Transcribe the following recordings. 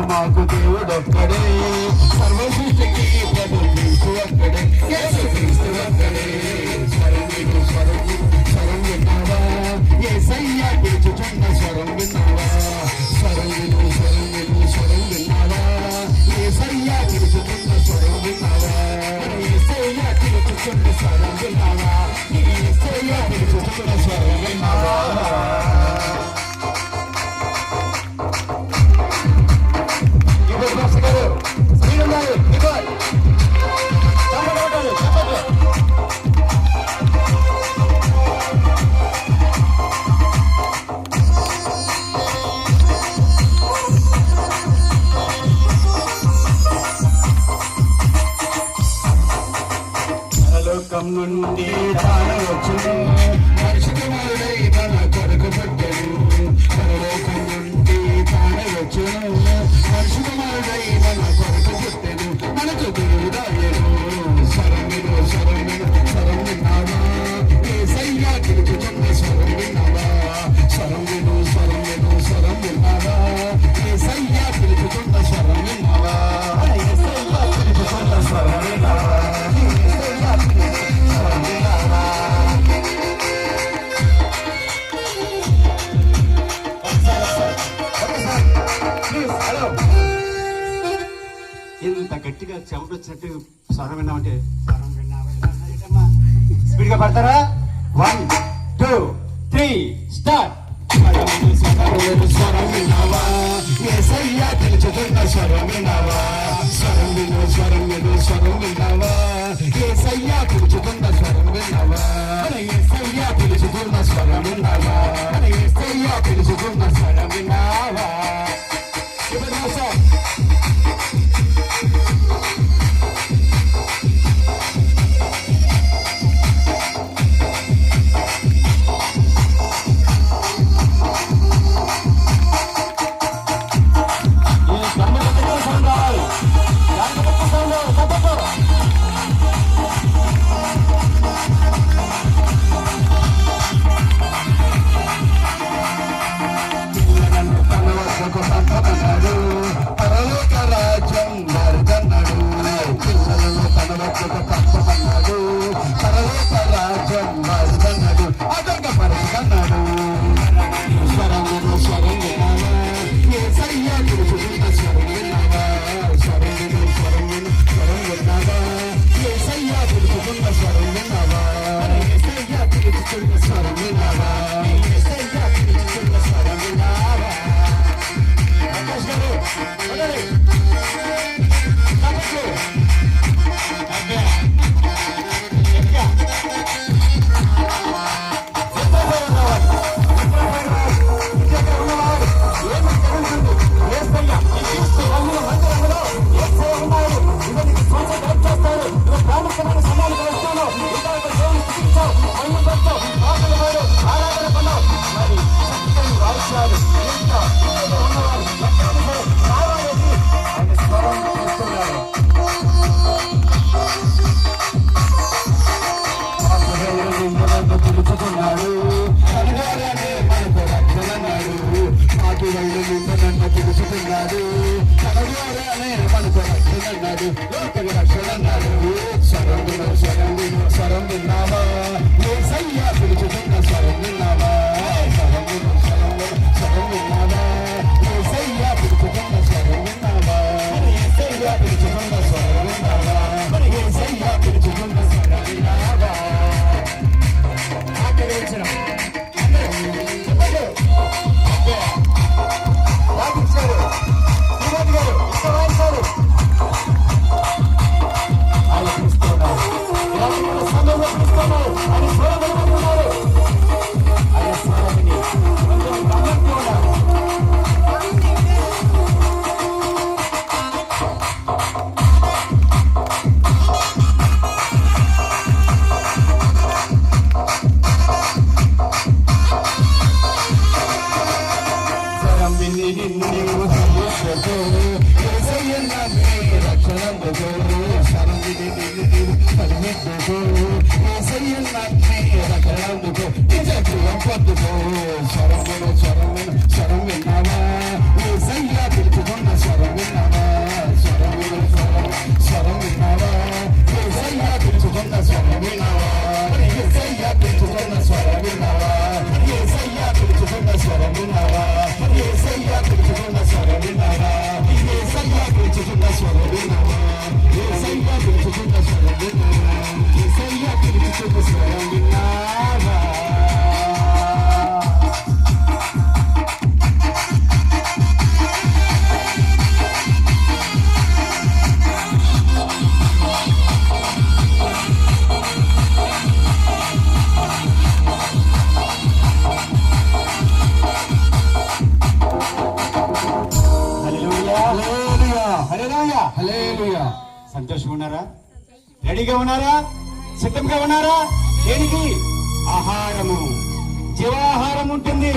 మాకు దేవుడొక్కడే, సర్వ సృష్టికి ప్రభు క్రీస్తు ఒక్కడే, యేసు క్రీస్తు ఒక్కడే. స్వరం విను స్వరం విన్నావా, యేసయ్య పిలుచుచున్న స్వరం విన్నావా, స్వరం విను స్వరం విన్నావా, యేసయ్య పిలుచుచున్న స్వరం విన్నావా, యేసయ్య పిలుచుచున్న స్వరం విన్నావా, యేసయ్య పిలుచుచున్న స్వరం విన్నావా. లోకం నుండి తానవచ్చును, మనిషి కుమారుడై మన కొరకు పుట్టెను. పరలోకం నుండి తానవచ్చును, మనిషి కుమారుడై మన కొరకు పుట్టెను. మనకు దేవుడాయను. స్వరం విను స్వరం విన్నావా, యేసయ్య పిలుచుచున్న స్వరం విన్నావా, స్వరం విను స్వరం విన్నావా, యేసయ్య పిలుచుచున్న స్వరం విన్నావా, యేసయ్య పిలుచుచున్న స్వరం విన్నావా. ఇంత గట్టిగా చెమట వచ్చినట్టు స్వరం విన్నామంటే స్వరం విన్నావా, స్పీడ్ గా పడతారా? 1 2 3 స్టార్ట్. స్వరం విన్నావా, యేసయ్య పిలుచుచున్న స్వరం విన్నావా, స్వరం విను స్వరం విన్నావా, యేసయ్య పిలుచుచున్న స్వరం విన్నావా, యేసయ్య పిలుచుచున్న స్వరం విన్నావా, యేసయ్య పిలుచుచున్న స్వరం విన్నావా. పరలోక రాజ్యం వారిదన్నాడు, పిల్లలను తన వద్దకు పంపమన్నాడు, పరలోక రాజ్యం వారిదన్నాడు, అదొకపరచదన్నాడు. స్వరం విన్నావా, యేసయ్య పిలుచుచున్న స్వరం విన్నావా, స్వరం విన్నావా, యేసయ్య పిలుచుచున్న స్వరం విన్నావా, యేసయ్య పిలుచుచున్న స్వరం విన్నావా, యేసయ్య పిలుచుచున్న స్వరం విన్నావా. స్వరం విన్నావా, యేసయ్య పిలుచుచున్న స్వరం విన్నావా, స్వరం విన్నావా, యేసయ్య పిలుచుచున్న స్వరం విన్నావా, యేసయ్య పిలుచుచున్న స్వరం విన్నావా, యేసయ్య పిలుచుచున్న స్వరం విన్నావా. స్వరం విన్నావా, యేసయ్య పిలుచుకున్న స్వరం హల్లెలూయా. హల్లెలూయా. సంతోషంగా ఉన్నారా? రెడీగా ఉన్నారా? సిద్ధంగా ఉన్నారా? దేనికి? ఆహారము, జీవాహారం ఉంటుంది.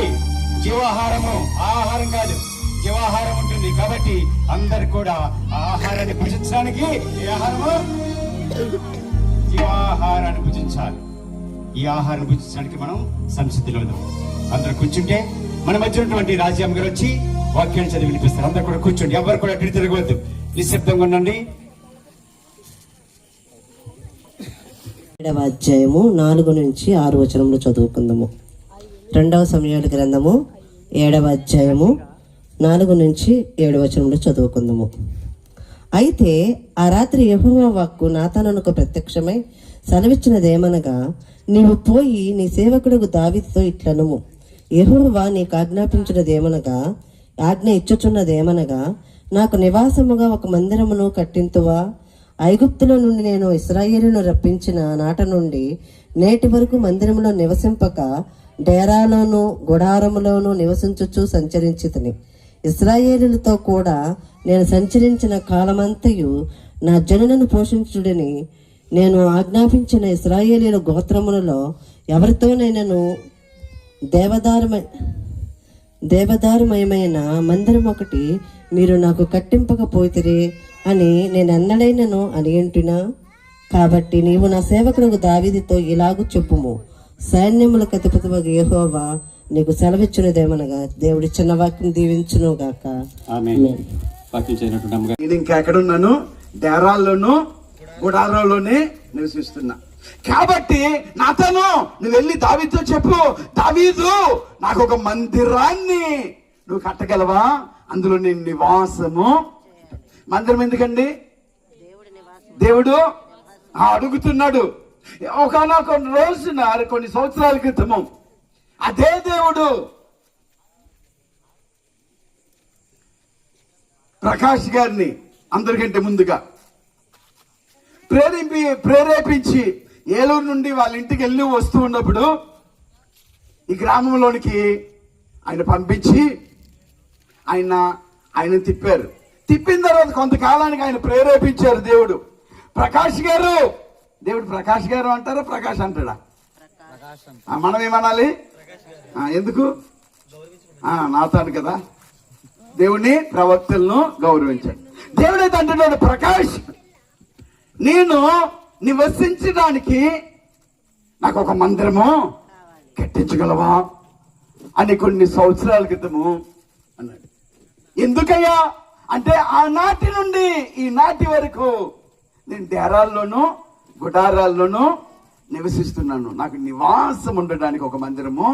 జీవాహారము ఆహారం కాదు, జీవాహారం ఉంటుంది. కాబట్టి అందరు కూడా ఆహారాన్ని భుజించడానికి ఈ ఆహారము జీవాహారాన్ని భుజించాలి. ఈ ఆహారం భుజించడానికి మనం సంసిద్ధిలో ఉన్నాం. అందరూ కూర్చుంటే మన మధ్య ఉన్నటువంటి రాజ్యం గారు వచ్చి వాక్యాన్ని చదివి వినిపిస్తారు. అందరు కూడా కూర్చోండి, ఎవరు కూడా అటు తిరగవద్దు, నిశ్శబ్దంగా ఉండండి. 7వ అధ్యాయము 4 నుంచి 6 వచనములు చదువుకుందాము. 2వ సమూయేలు గ్రంథము 7వ అధ్యాయము 4 నుంచి 7 వచనములు చదువుకుందాము. అయితే ఆ రాత్రి యెహోవా వాక్కు నాతానునకు ప్రత్యక్షమై సెలవిచ్చినదేమనగా, నీవు పోయి నీ సేవకుడు దావీదుతో ఇట్లనుము, యెహోవా నీకు ఆజ్ఞ ఇచ్చుచున్నదేమనగా, నాకు నివాసముగా ఒక మందిరమును కట్టింతువా? ఐగుప్తులో నుండి నేను ఇశ్రాయేలును రప్పించిన నాట నుండి నేటి వరకు మందిరములో నివసింపక డేరాలోను గుడారములోను నివసించుచు సంచరించితిని. ఇశ్రాయేలులతో కూడా నేను సంచరించిన కాలమంతయు నా జనులను పోషించుడని నేను ఆజ్ఞాపించిన ఇశ్రాయేలీల గోత్రములలో ఎవరితోనైనాను దేవదారుమయమైన మందిరం ఒకటి మీరు నాకు కట్టింపకపోతిరే అని నేను ఎన్నడైనను అనియంటున్నా. కాబట్టి నీవు నా సేవకుడు దావీదుతో ఇలాగూ చెప్పుము, సైన్యములకు అధిపతివగు యెహోవా నీకు సెలవిచ్చినదేమనగా, దేవుడి చిన్న వాక్యం దీవించును గాక. ఆమేన్. నేను ఇంకా ఎక్కడున్నాను? డేరాల్లోను గుడారాల్లోనే నివసిస్తున్నా. కాబట్టి నాతను నువ్వు వెళ్ళి దావీదుతో చెప్పు, దావీదు నాకు ఒక మందిరాన్ని నువ్వు కట్టగలవా? అందులో నేను నివాసము. మందిరం ఎందుకండి? దేవుడు అడుగుతున్నాడు. ఒకనొక రోజున కొన్ని సంవత్సరాల క్రితము అదే దేవుడు ప్రకాష్ గారిని అందరికంటే ముందుగా ప్రేరేపించి ఏలూరు నుండి వాళ్ళ ఇంటికి వెళ్ళి వస్తూ ఉన్నప్పుడు ఈ గ్రామంలోనికి ఆయన పంపించి ఆయన తిప్పారు. తిప్పిన తర్వాత కొంతకాలానికి ఆయన ప్రేరేపించారు దేవుడు. ప్రకాష్ గారు, దేవుడు ప్రకాష్ గారు అంటారా ప్రకాష్ అంటాడా? మనం ఏమనాలి? ఎందుకు? నాతాను కదా, దేవుని ప్రవక్తలను గౌరవించాడు. దేవుడైతే అంటున్నాడు, ప్రకాష్ నేను నివసించడానికి నాకు ఒక మందిరము కట్టించగలవా అని కొన్ని సంవత్సరాల క్రితము అన్నాడు. ఎందుకయ్యా అంటే, ఆనాటి నుండి ఈనాటి వరకు నేను డేరాల్లోనూ గుడారాల్లోనూ నివసిస్తున్నాను. నాకు నివాసం ఉండడానికి ఒక మందిరము.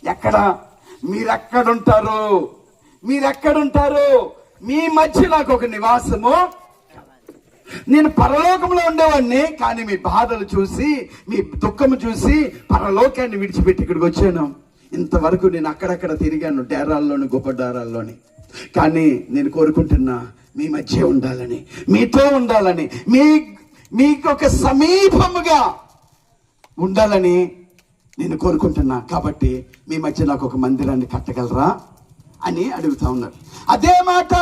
ఎక్కడ? మీరెక్కడుంటారు? మీ మధ్య నాకు ఒక నివాసము. నేను పరలోకంలో ఉండేవాడిని, కానీ మీ బాధలు చూసి, మీ దుఃఖము చూసి పరలోకాన్ని విడిచిపెట్టి ఇక్కడికి వచ్చాను. ఇంతవరకు నేను అక్కడక్కడ తిరిగాను, డేరాల్లోని గుబ్బడారాల్లోని. కానీ నేను కోరుకుంటున్నా మీ మధ్య ఉండాలని, మీతో ఉండాలని, మీకు ఒక సమీపముగా ఉండాలని నేను కోరుకుంటున్నా. కాబట్టి మీ మధ్య నాకు ఒక మందిరాన్ని కట్టగలరా అని అడుగుతా ఉన్నారు. అదే మాట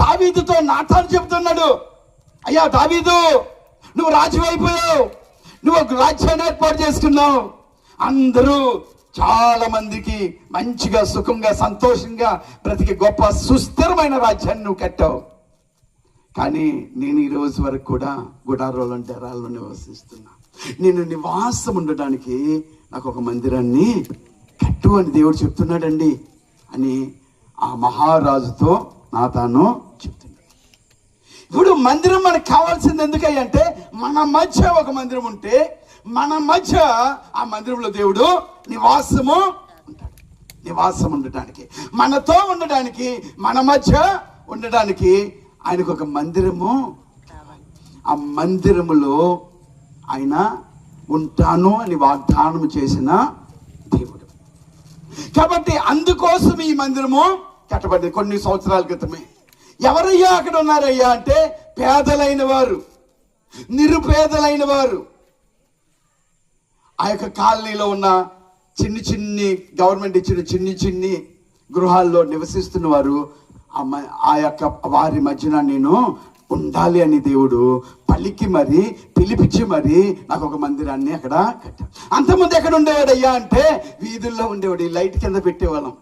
దావీదుతో నాతాను చెబుతున్నాడు. అయ్యా దావీదు, నువ్వు రాజు అయిపోయావు, నువ్వు ఒక రాజ్యాన్ని ఏర్పాటు చేసుకున్నావు, అందరూ చాలా మందికి మంచిగా సుఖంగా సంతోషంగా బ్రతికి గొప్ప సుస్థిరమైన రాజ్యాన్ని నువ్వు కట్టావు. కానీ నేను ఈ రోజు వరకు కూడా గుడారాల్లో డేరాల్లో నివసిస్తున్నా. నేను నివాసం ఉండడానికి నాకు ఒక మందిరాన్ని కట్టు అని దేవుడు చెప్తున్నాడండి అని ఆ మహారాజుతో నాతాను చెప్తున్నాడు. ఇప్పుడు మందిరం మనకు కావాల్సింది ఎందుకంటే, మన మధ్య ఒక మందిరం ఉంటే మన మధ్య ఆ మందిరంలో దేవుడు నివాసము ఉంటాడు. నివాసం ఉండటానికి, మనతో ఉండడానికి, మన మధ్య ఉండడానికి ఆయనకు ఒక మందిరము కావాలి. ఆ మందిరములో ఆయన ఉంటాను అని వాగ్దానం చేసిన దేవుడు. కాబట్టి అందుకోసం ఈ మందిరము కట్టబడింది కొన్ని సంవత్సరాల క్రితమే. ఎవరయ్యా అక్కడ ఉన్నారయ్యా అంటే, పేదలైన వారు, నిరుపేదలైన వారు, ఆ యొక్క కాలనీలో ఉన్న చిన్ని గవర్నమెంట్ ఇచ్చిన చిన్ని గృహాల్లో నివసిస్తున్న వారు ఆ యొక్క వారి మధ్యన నేను ఉండాలి అని దేవుడు పలికి మరి పిలిపించి మరి నాకు ఒక మందిరాన్ని అక్కడ కట్టాడు. అంతకుముందు ఎక్కడ ఉండేవాడయ్యా అంటే వీధుల్లో ఉండేవాడు. ఈ లైట్ కింద పెట్టేవాళ్ళం.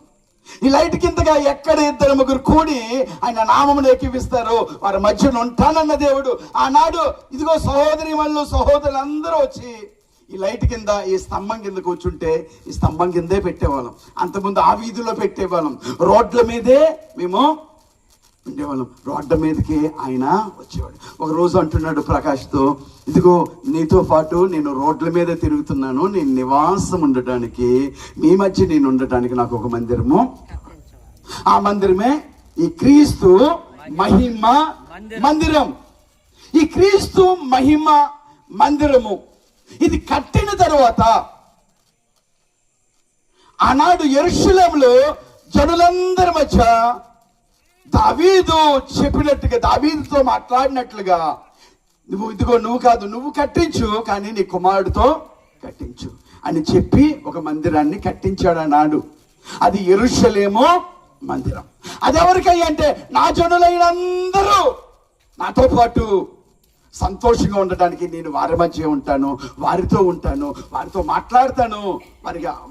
ఈ లైట్ కిందగా ఎక్కడ 2-3 కూడి ఆయన నామమును ఎక్కిపిస్తారు, వారి మధ్యన ఉంటానన్న దేవుడు ఆనాడు ఇదిగో సహోదరులందరూ వచ్చి ఈ లైట్ కింద ఈ స్తంభం కింద కూర్చుంటే ఈ స్తంభం కిందే పెట్టేవాళ్ళం. అంతకుముందు ఆ వీధిలో పెట్టేవాళ్ళం. రోడ్ల మీదే మేము ఉండేవాళ్ళం. రోడ్ల మీదకి ఆయన వచ్చేవాడు. ఒక రోజు అంటున్నాడు ప్రకాష్తో, ఇదిగో నీతో పాటు నేను రోడ్ల మీద తిరుగుతున్నాను, నేను నివాసం ఉండటానికి, మీ మధ్య నేను ఉండటానికి నాకు ఒక మందిరము, ఆ మందిరమే ఈ క్రీస్తు మహిమ మందిరం. ఈ క్రీస్తు మహిమ మందిరము ఇది కట్టిన తర్వాత ఆనాడు యెరూషలేములో జనులందరి మధ్య దావీదు చెప్పినట్టుగా, దావీదుతో మాట్లాడినట్లుగా, నువ్వు కట్టించు, కానీ నీ కుమారుడితో కట్టించు అని చెప్పి ఒక మందిరాన్ని కట్టించాడు అన్నాడు. అది యెరూషలేము మందిరం. అది ఎవరికై అంటే నా జనులైన అందరూ నాతో పాటు సంతోషంగా ఉండటానికి నేను వారి మధ్య ఉంటాను, వారితో ఉంటాను, వారితో మాట్లాడతాను,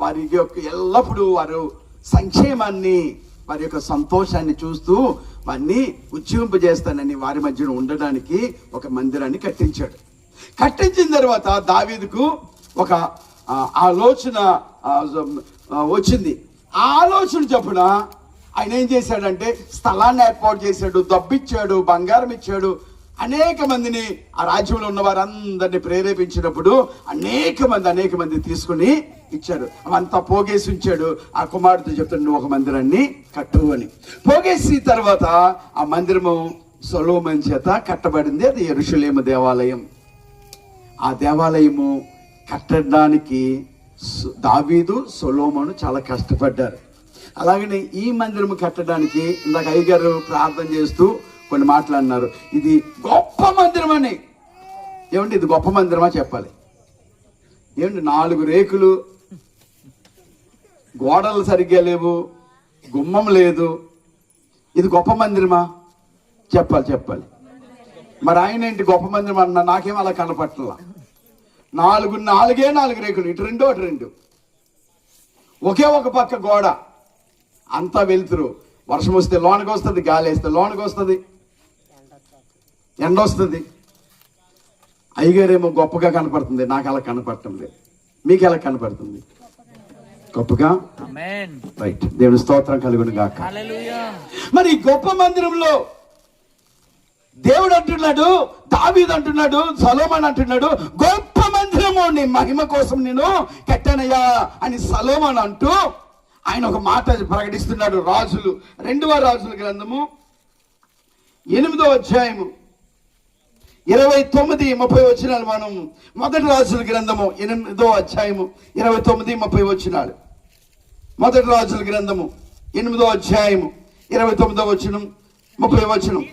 వారి యొక్క ఎల్లప్పుడూ వారు సంక్షేమాన్ని, వారి యొక్క సంతోషాన్ని చూస్తూ వారిని ఉజ్జీవింపజేస్తానని వారి మధ్యన ఉండడానికి ఒక మందిరాన్ని కట్టించాడు. కట్టించిన తర్వాత దావీదుకు ఒక ఆలోచన వచ్చింది. ఆ ఆలోచన చొప్పున ఆయన ఏం చేశాడంటే స్థలాన్ని ఏర్పాటు చేశాడు, దబ్బిచ్చాడు, బంగారం ఇచ్చాడు. అనేక మందిని, ఆ రాజ్యంలో ఉన్న వారందరినీ ప్రేరేపించినప్పుడు అనేక మంది తీసుకుని ఇచ్చాడు. అవంతా పోగేసి ఉంచాడు. ఆ కుమారుడితో చెప్తాడు, నువ్వు ఒక మందిరాన్ని కట్టు అని. పోగేసి తర్వాత ఆ మందిరము సొలొమోను చేత కట్టబడింది. అది యెరూషలేము దేవాలయం. ఆ దేవాలయము కట్టడానికి దావీదు, సొలొమోను చాలా కష్టపడ్డారు. అలాగనే ఈ మందిరము కట్టడానికి ఇందాక అయ్యగారు ప్రార్థన చేస్తూ కొన్ని మాట్లాడినారు, ఇది గొప్ప మందిరం అని. ఏమండి ఇది గొప్ప మందిరమా చెప్పాలి. ఏమండి 4 రేకులు, గోడలు సరిగ్గా లేవు, గుమ్మం లేదు, ఇది గొప్ప మందిరమా చెప్పాలి. మరి ఆయన ఏంటి గొప్ప మందిరం అన్నా, నాకేం అలా కనపట్ల. 4 రేకులు, ఇటు 2 అటు 2, ఒకే ఒక పక్క గోడ, అంతా వెళ్తురు. వర్షం వస్తే లోనకి వస్తుంది, గాలి వేస్తే లోనకి వస్తుంది, ఎండ వస్తుంది. అయ్యగారేమో గొప్పగా కనపడుతుంది, నాకు అలా కనపడటం లేదు. మీకు ఎలా కనపడుతుంది? గొప్పగా. రైట్, దేవుని స్తోత్రం కలుగును గాక. మరి గొప్ప మందిరంలో దేవుడు అంటున్నాడు, దావీదు అంటున్నాడు, సొలొమోను అంటున్నాడు, గొప్ప మందిరము నీ మహిమ కోసం నేను కట్టానయ్యా అని సొలొమోను అంటూ ఆయన ఒక మాట ప్రకటిస్తున్నాడు. 2వ రాజుల గ్రంథము 8వ అధ్యాయము 29-30 వచనాలు. మనం 1 రాజుల గ్రంథము 8వ అధ్యాయము 29-30 వచనాలు. 1 రాజుల గ్రంథము 8వ అధ్యాయము 29వ వచనం 30వ వచనం.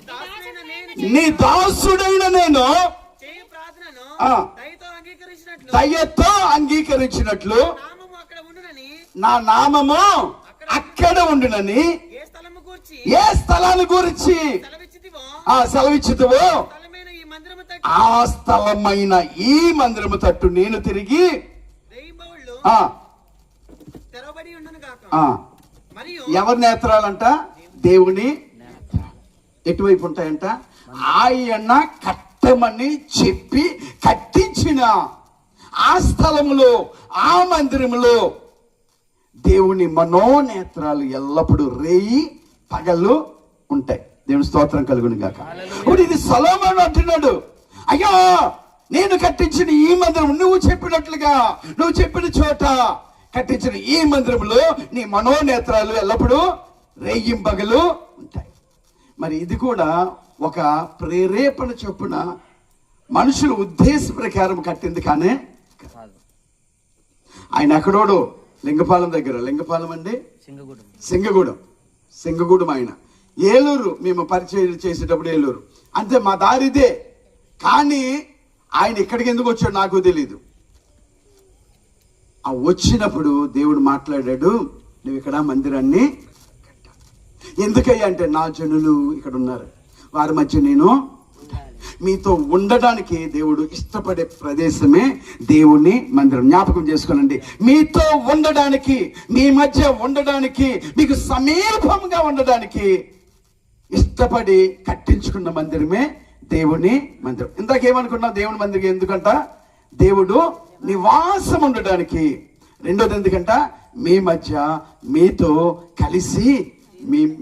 నీ దాసుడైన నేను దయతో అంగీకరించినట్లు నా నామము అక్కడ ఉండునని ఏ స్థలాన్ని గురించి సెలవిచ్చితివో ఆ స్థలమైన ఈ మందిరము తట్టు నేను తిరిగి ఎవరి నేత్రాలంట? దేవుని ఎటువైపు ఉంటాయంట? ఆయన కట్టమని చెప్పి కట్టించిన ఆ స్థలములో, ఆ మందిరములో దేవుని మనోనేత్రాలు ఎల్లప్పుడూ రేయి పగళ్ళు ఉంటాయి. దేవుని స్తోత్రం కలుగును గాక. ఇప్పుడు ఇది సొలొమోను అంటున్నాడు, అయ్యో నేను కట్టించిన ఈ మందిరం, నువ్వు చెప్పినట్లుగా, నువ్వు చెప్పిన చోట కట్టించిన ఈ మందిరంలో నీ మనోనేత్రాలు ఎల్లప్పుడూ రేయింపగలు ఉంటాయి. మరి ఇది కూడా ఒక ప్రేరేపణ చొప్పున మనుషుల ఉద్దేశ ప్రకారం కట్టింది కానీ ఆయన ఎక్కడోడు లింగపాలెం దగ్గర, లింగపాలెం అండి సింగగూడెం ఆయన ఏలూరు, మేము పరిచయం చేసేటప్పుడు ఏలూరు, అంతే మా దారిదే. కానీ ఆయన ఇక్కడికి ఎందుకు వచ్చాడు నాకు తెలీదు. ఆ వచ్చినప్పుడు దేవుడు మాట్లాడాడు, నువ్వు ఇక్కడ మందిరాన్ని కట్టాలి. ఎందుకయ్యా అంటే నా జనులు ఇక్కడ ఉన్నారు, వారి మధ్య నేను మీతో ఉండడానికి దేవుడు ఇష్టపడే ప్రదేశమే దేవుని మందిరం. జ్ఞాపకం చేసుకోనండి, మీతో ఉండడానికి, మీ మధ్య ఉండడానికి, మీకు సమీపంగా ఉండడానికి ఇష్టపడి కట్టించుకున్న మందిరమే దేవుని మందిరం. ఇందాకేమనుకున్నా, దేవుని మందిరం ఎందుకంట? దేవుడు నివాసం ఉండడానికి. రెండోది ఎందుకంట? మీ మధ్య మీతో కలిసి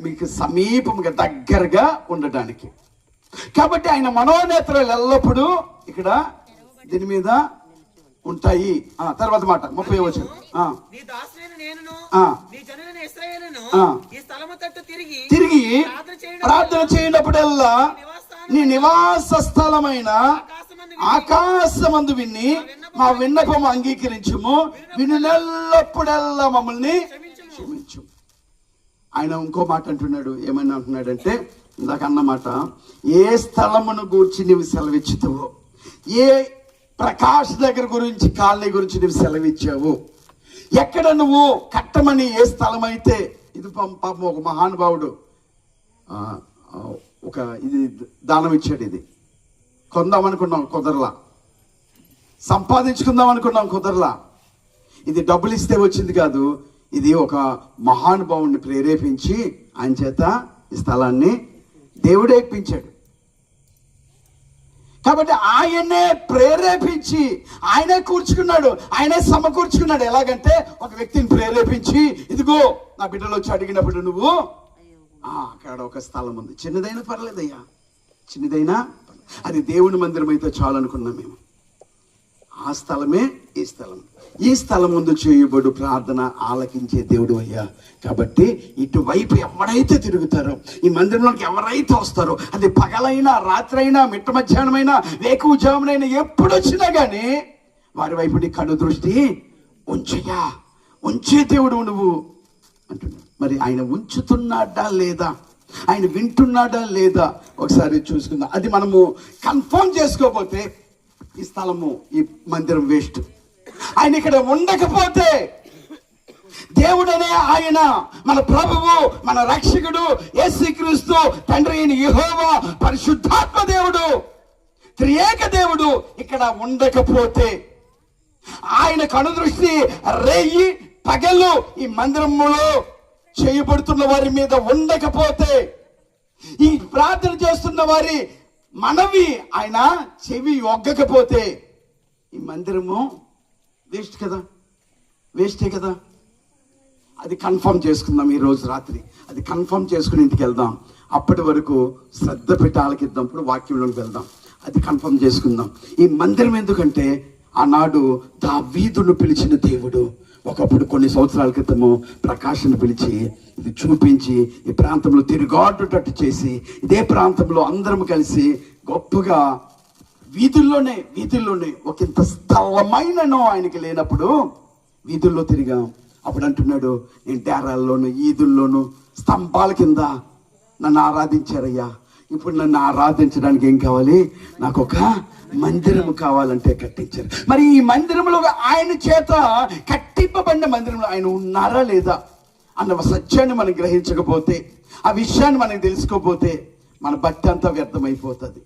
మీకు సమీపంగా దగ్గరగా ఉండడానికి. కాబట్టి ఆయన మనోనేత్రాలు ఎల్లప్పుడూ ఇక్కడ దీని మీద ఉంటాయి. తర్వాత మాట 30వ వచనం. తిరిగి ప్రార్థన చేయనప్పుడల్లా నీ నివాస స్థలమైన ఆకాశమందు విని మా విన్నపము అంగీకరించుము, వినులెల్లప్పుడల్లా మమ్మల్ని క్షమించు. ఆయన ఇంకో మాట అంటున్నాడు. ఏమన్నా అంటున్నాడంటే, ఇందాక అన్నమాట, ఏ స్థలమును గురించి నువ్వు సెలవిచ్చుతావో, ఏ ప్రకాష్ దగ్గర గురించి, కాలనీ గురించి నువ్వు సెలవిచ్చావు, ఎక్కడ నువ్వు కట్టమని ఏ స్థలం అయితే, ఇది పాపం ఒక మహానుభావుడు ఒక ఇది దానం ఇచ్చాడు. ఇది కొందాం అనుకున్నాం, కుదరలా. సంపాదించుకుందాం అనుకున్నాం, కుదరలా. ఇది డబ్బులు ఇస్తే వచ్చింది కాదు, ఇది ఒక మహానుభావుని ప్రేరేపించి ఆయన చేత ఈ స్థలాన్ని దేవుడే ఇప్పించాడు. కాబట్టి ఆయనే ప్రేరేపించి ఆయనే కూర్చుకున్నాడు, ఆయనే సమకూర్చుకున్నాడు. ఎలాగంటే, ఒక వ్యక్తిని ప్రేరేపించి, ఇదిగో నా బిడ్డలు వచ్చి అడిగినప్పుడు నువ్వు అక్కడ ఒక స్థలం ఉంది, చిన్నదైనా పర్లేదయ్యా, చిన్నదైనా అది దేవుని మందిరం అయితే చాలు అనుకున్నాం మేము. ఆ స్థలమే ఈ స్థలం. ఈ స్థలం ముందు చేయబడు ప్రార్థన ఆలకించే దేవుడు అయ్యా. కాబట్టి ఇటువైపు ఎవరైతే తిరుగుతారో, ఈ మందిరంలోకి ఎవరైతే వస్తారో, అది పగలైనా రాత్రైనా మిట్ట మధ్యాహ్నమైనా వేకువజామునైనా ఎప్పుడు వచ్చినా కానీ వారి వైపు నీ కను దృష్టి ఉంచయ్యా, ఉంచే దేవుడు నువ్వు అంటున్నాడు. మరి ఆయన ఉంచుతున్నాడా లేదా, ఆయన వింటున్నాడా లేదా ఒకసారి చూసుకుందాం. అది మనము కన్ఫర్మ్ చేసుకోకపోతే ఈ స్థలము, ఈ మందిరం వేస్ట్. ఆయన ఇక్కడ ఉండకపోతే, దేవుడనే ఆయన, మన ప్రభువు, మన రక్షకుడు యేసుక్రీస్తు తండ్రి అయిన యెహోవా పరిశుద్ధాత్మ దేవుడు, త్రియేక దేవుడు ఇక్కడ ఉండకపోతే, ఆయన కనుదృష్టి రేయి పగలు ఈ మందిరములో చేయబడుతున్న వారి మీద ఉండకపోతే, ఈ ప్రార్థన చేస్తున్న వారి మనవి ఆయన చెవి ఒగ్గకపోతే, ఈ మందిరము వేస్ట్ కదా, వేస్టే కదా. అది కన్ఫర్మ్ చేసుకుందాం ఈ రోజు రాత్రి. అది కన్ఫర్మ్ చేసుకుని ఇంటికి వెళ్దాం. అప్పటి వరకు శ్రద్ధ పెట్టి ఆలకిద్దాం. ఇప్పుడు వాక్యంలోకి వెళ్దాం. అది కన్ఫర్మ్ చేసుకుందాం. ఈ మందిరం ఎందుకంటే, ఆనాడు దావీదును పిలిచిన దేవుడు ఒకప్పుడు కొన్ని సంవత్సరాల క్రితము ప్రకాష్ను పిలిచి ఇది చూపించి ఈ ప్రాంతంలో తిరుగాడుటట్టు చేసి, ఇదే ప్రాంతంలో అందరం కలిసి గొప్పగా వీధుల్లోనే ఒకంత స్థలమైనను ఆయనకి లేనప్పుడు వీధుల్లో తిరిగాం. అప్పుడు అంటున్నాడు, నేను డేరాల్లోను ఈదుల్లోను స్తంభాల కింద నన్ను ఆరాధించారయ్యా, ఇప్పుడు నన్ను ఆరాధించడానికి ఏం కావాలి, నాకు ఒక మందిరం కావాలంటే కట్టించారు. మరి ఈ మందిరంలో ఆయన చేత కట్టింపబడిన మందిరంలో ఆయన ఉన్నారా లేదా అన్న సత్యాన్ని మనం గ్రహించకపోతే, ఆ విషయాన్ని మనం తెలుసుకోకపోతే మన భక్తి అంతా వ్యర్థమైపోతుంది.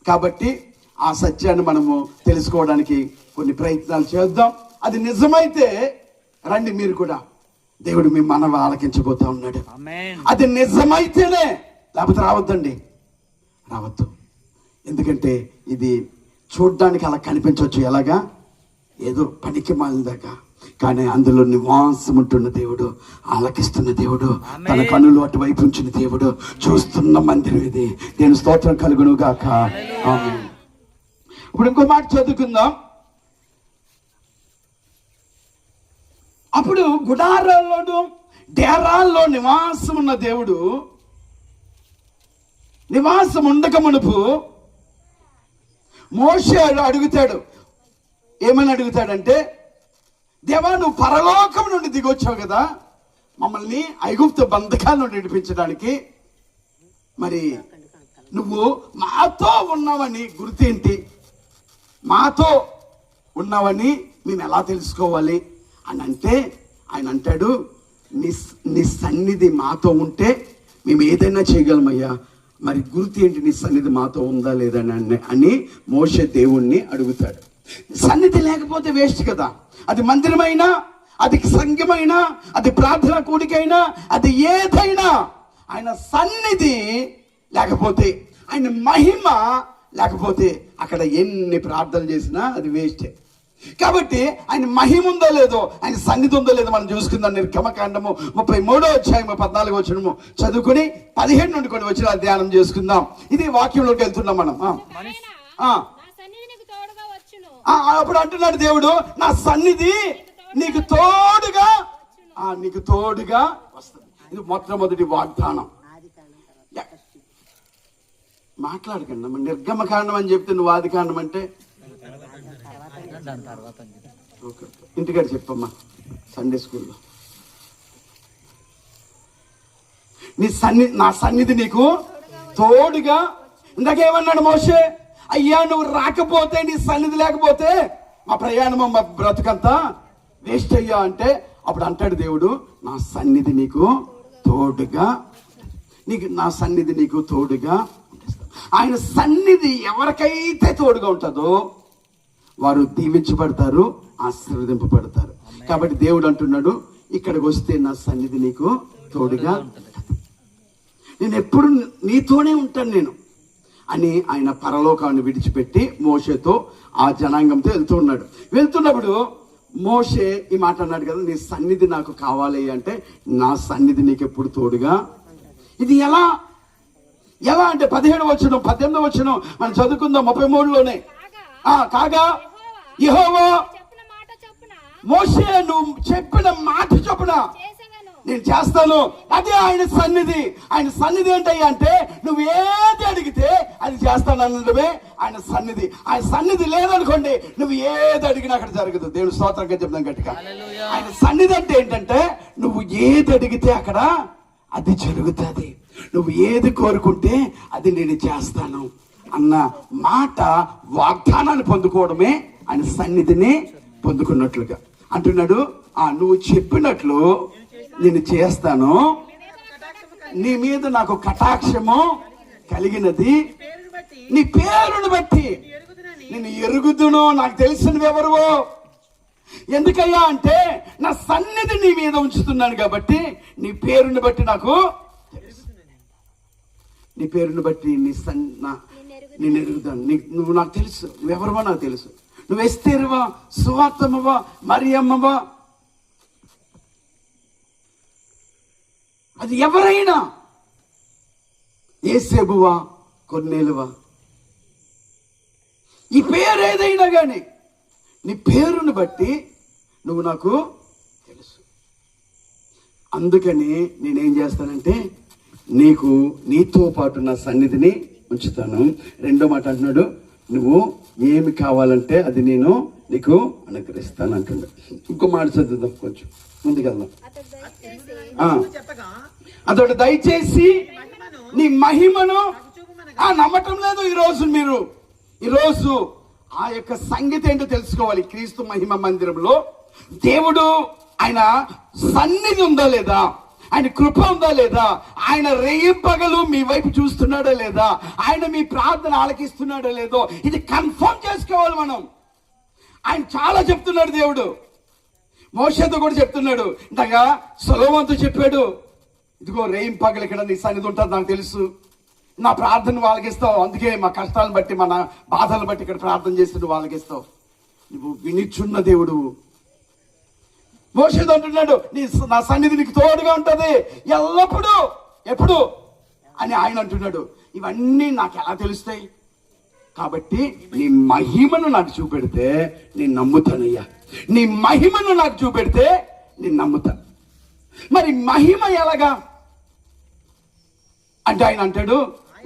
కాబట్టి ఆ సత్యాన్ని మనము తెలుసుకోవడానికి కొన్ని ప్రయత్నాలు చేద్దాం. అది నిజమైతే రండి, మీరు కూడా, దేవుడు మీ మనవి ఆలకించబోతా ఉన్నాడు. అది నిజమైతేనే, లేకపోతే రావద్దండి, రావద్దు. ఎందుకంటే ఇది చూడ్డానికి అలా కనిపించవచ్చు, ఎలాగా ఏదో పనికి మాలిందాకా, కానీ అందులో నివాసం ఉంటున్న దేవుడు, ఆలకిస్తున్న దేవుడు, తన కన్నులు అటువైపు ఉంచిన దేవుడు, చూస్తున్న మందిరం ఇది. నేను స్తోత్రం కలుగును గాక. ఆమేన్. ఇప్పుడు ఇంకో మాట చదువుకుందాం. అప్పుడు గుడారాల్లోనూ డేరాల్లో నివాసం ఉన్న దేవుడు నివాసం ఉండక మునుపు మోషే అడుగుతాడు. ఏమని అడుగుతాడంటే, దేవా, నువ్వు పరలోకం నుండి దిగొచ్చావు కదా, మమ్మల్ని ఐగుప్తు బంధకాల నుండి విడిపించడానికి, మరి నువ్వు మాతో ఉన్నావని గుర్తేంటి, మాతో ఉన్నావని మేము ఎలా తెలుసుకోవాలి అని అంటే, ఆయన అంటాడు, నీ సన్నిధి మాతో ఉంటే మేము ఏదైనా చేయగలమయ్యా, మరి గుర్తు ఏంటి, నీ సన్నిధి మాతో ఉందా లేదా అని మోషే దేవుణ్ణి అడుగుతాడు. సన్నిధి లేకపోతే వేస్ట్ కదా. అది మందిరమైనా, అది సంఘమైనా, అది ప్రార్థన కూడికైనా, అది ఏదైనా ఆయన సన్నిధి లేకపోతే, ఆయన మహిమ లేకపోతే అక్కడ ఎన్ని ప్రార్థనలు చేసినా అది వేస్టే. కాబట్టి ఆయన మహిమ ఉందో లేదో, ఆయన సన్నిధి ఉందో లేదో మనం చూసుకుందాం. నిర్గమకాండము 33వ అధ్యాయము 14వ వచనము చదువుకుని 17 నుండి కొన్ని వచనాలు ధ్యానం చేసుకుందాం. ఇది వాక్యంలోకి వెళ్తున్నాం మనం. అప్పుడు అంటున్నాడు దేవుడు, నా సన్నిధి నీకు తోడుగా వస్తుంది. ఇది మొట్టమొదటి వాగ్దానం. మాట్లాడకండి, నిర్గమకాండం అని చెప్తే నువ్వు ఆది కాండం అంటే ఇంటికాడ చెప్పమ్మా సండే స్కూల్లో. నా సన్నిధి నీకు తోడుగా. ఇందాకేమన్నాడు మోషే, అయ్యా నువ్వు రాకపోతే, నీ సన్నిధి లేకపోతే మా ప్రయాణం, మా బ్రతుకంతా వేస్ట్ అయ్యా అంటే, అప్పుడు అంటాడు దేవుడు, నా సన్నిధి నీకు తోడుగా, నా సన్నిధి నీకు తోడుగా. ఆయన సన్నిధి ఎవరికైతే తోడుగా ఉంటుందో వారు దీవించబడతారు, ఆశీర్వదింపబడతారు. కాబట్టి దేవుడు అంటున్నాడు, ఇక్కడికి వస్తే నా సన్నిధి నీకు తోడుగా, నేను ఎప్పుడు నీతోనే ఉంటాను నేను అని ఆయన పరలోకాన్ని విడిచిపెట్టి మోషేతో ఆ జనాంగంతో వెళ్తున్నప్పుడు మోషే ఈ మాట అన్నాడు కదా, నీ సన్నిధి నాకు కావాలి అంటే, నా సన్నిధి నీకు ఎప్పుడు తోడుగా. ఇది ఎలా అంటే 17వ వచనం 18వ వచనం మనం చదువుకుందాం. 33లోనే కాగా యెహోవా మోషే నువ్వు చెప్పిన మాట చొప్పున నేను చేస్తాను. అదే ఆయన సన్నిధి. ఆయన సన్నిధి ఏంటయ్యా అంటే, నువ్వు ఏది అడిగితే అది చేస్తాను అన్నదే ఆయన సన్నిధి. ఆయన సన్నిధి లేదనుకోండి, నువ్వు ఏది అడిగినా అక్కడ జరగదు. దేవుడు స్తోత్రంగా చెప్తాం గట్టిగా. ఆయన సన్నిధి అంటే ఏంటంటే, నువ్వు ఏది అడిగితే అక్కడ అది జరుగుతుంది. నువ్వు ఏది కోరుకుంటే అది నేను చేస్తాను అన్న మాట, వాగ్దానాన్ని పొందుకోవడమే ఆయన సన్నిధిని పొందుకున్నట్లుగా. అంటున్నాడు, నువ్వు చెప్పినట్లు నేను చేస్తాను, నీ మీద నాకు కటాక్షము కలిగినది, నీ పేరును బట్టి నేను ఎరుగుదును, నాకు తెలిసినవి ఎవరువో. ఎందుకయ్యా అంటే, నా సన్నిధి నీ మీద ఉంచుతున్నాను కాబట్టి నీ పేరుని బట్టి నాకు తెలుసు. నీ పేరుని బట్టి నేను ఎరుగుతాను. నువ్వు నాకు తెలుసు, నువ్వెవరువో నాకు తెలుసు. నువ్వు ఎస్తేరువా, సువార్తమ్మవా, మరియమ్మవా, అది ఎవరైనా, యేసేబువా, కొర్నేలువా, ఈ పేరు ఏదైనా కానీ నీ పేరుని బట్టి నువ్వు నాకు తెలుసు. అందుకని నేనేం చేస్తానంటే, నీతో పాటు నా సన్నిధిని ఉంచుతాను. రెండో మాట అంటున్నాడు, నువ్వు ఏమి కావాలంటే అది నేను నీకు అనుగ్రహిస్తాను అంటున్నాడు. ఇంకో మాట చదువుదాం, కొంచెం ముందుకెళ్దాం. అతడు దయచేసి నీ మహిమను నమ్మటం లేదు. ఈరోజు ఆ యొక్క సంగతి ఏంటో తెలుసుకోవాలి. క్రీస్తు మహిమ మందిరంలో దేవుడు ఆయన సన్నిధి ఉందా లేదా, ఆయన కృప ఉందా లేదా, ఆయన రేయింపగలు మీ వైపు చూస్తున్నాడా లేదా, ఆయన మీ ప్రార్థన ఆలకిస్తున్నాడా లేదో, ఇది కన్ఫర్మ్ చేసుకోవాలి మనం. ఆయన చాలా చెప్తున్నాడు దేవుడు. మోషేతో కూడా చెప్తున్నాడు. ఇంతగా సొలొమోనుతో చెప్పాడు, ఇదిగో రేయింపగలు ఇక్కడ నీ సన్నిధి ఉంటుంది, నాకు తెలుసు, నా ప్రార్థన వాళ్ళకిస్తావు, అందుకే మా కష్టాలను బట్టి మన బాధలను బట్టి ఇక్కడ ప్రార్థన చేసి నువ్వు వాళ్ళకిస్తావు. నువ్వు వినిచున్న దేవుడు. మోషేతో అంటున్నాడు, నా సన్నిధి నీకు తోడుగా ఉంటది ఎల్లప్పుడూ, ఎప్పుడు అని ఆయన అంటున్నాడు. ఇవన్నీ నాకు ఎలా తెలుస్తాయి? కాబట్టి నీ మహిమను నాకు చూపెడితే నేను నమ్ముతానయ్యా. నీ మహిమను నాకు చూపెడితే నేను నమ్ముతాను. మరి మహిమ ఎలాగా అంటే, ఆయన అంటాడు,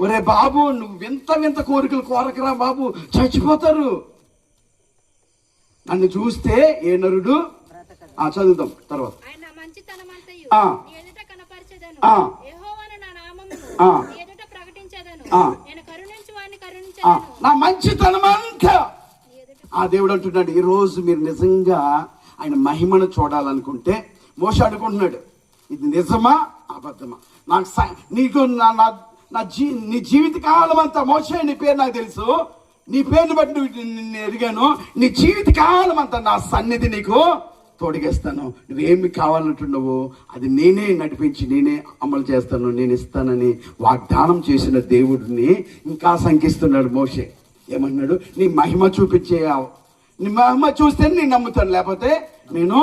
ఒరే బాబు, నువ్వు వింత కోరికలు కోరకరా బాబు, చచ్చిపోతారు. నన్ను చూస్తే ఏ నరుడు, చదువుదాం తర్వాత. నా మంచితనమంతా దేవుడు అంటున్నాడు. ఈ రోజు మీరు నిజంగా ఆయన మహిమను చూడాలనుకుంటే, మోషే అనుకుంటున్నాడు, ఇది నిజమా అబద్ధమా? నీకు నీ జీవిత కాలం అంతా మోషే నీ పేరు నాకు తెలుసు, నీ పేరుని బట్టి నిన్ను ఎరిగాను, నీ జీవిత కాలం అంతా నా సన్నిధి నీకు తోడిగేస్తాను. నువ్వేమి కావాలంటున్నావో అది నేనే నడిపించి నేనే అమలు చేస్తాను, నేను ఇస్తానని వాగ్దానం చేసిన దేవుడిని ఇంకా శంకిస్తున్నాడు మోషే. ఏమన్నాడు? నీ మహిమ నీ మహిమ చూస్తే నేను నమ్ముతాను, లేకపోతే నేను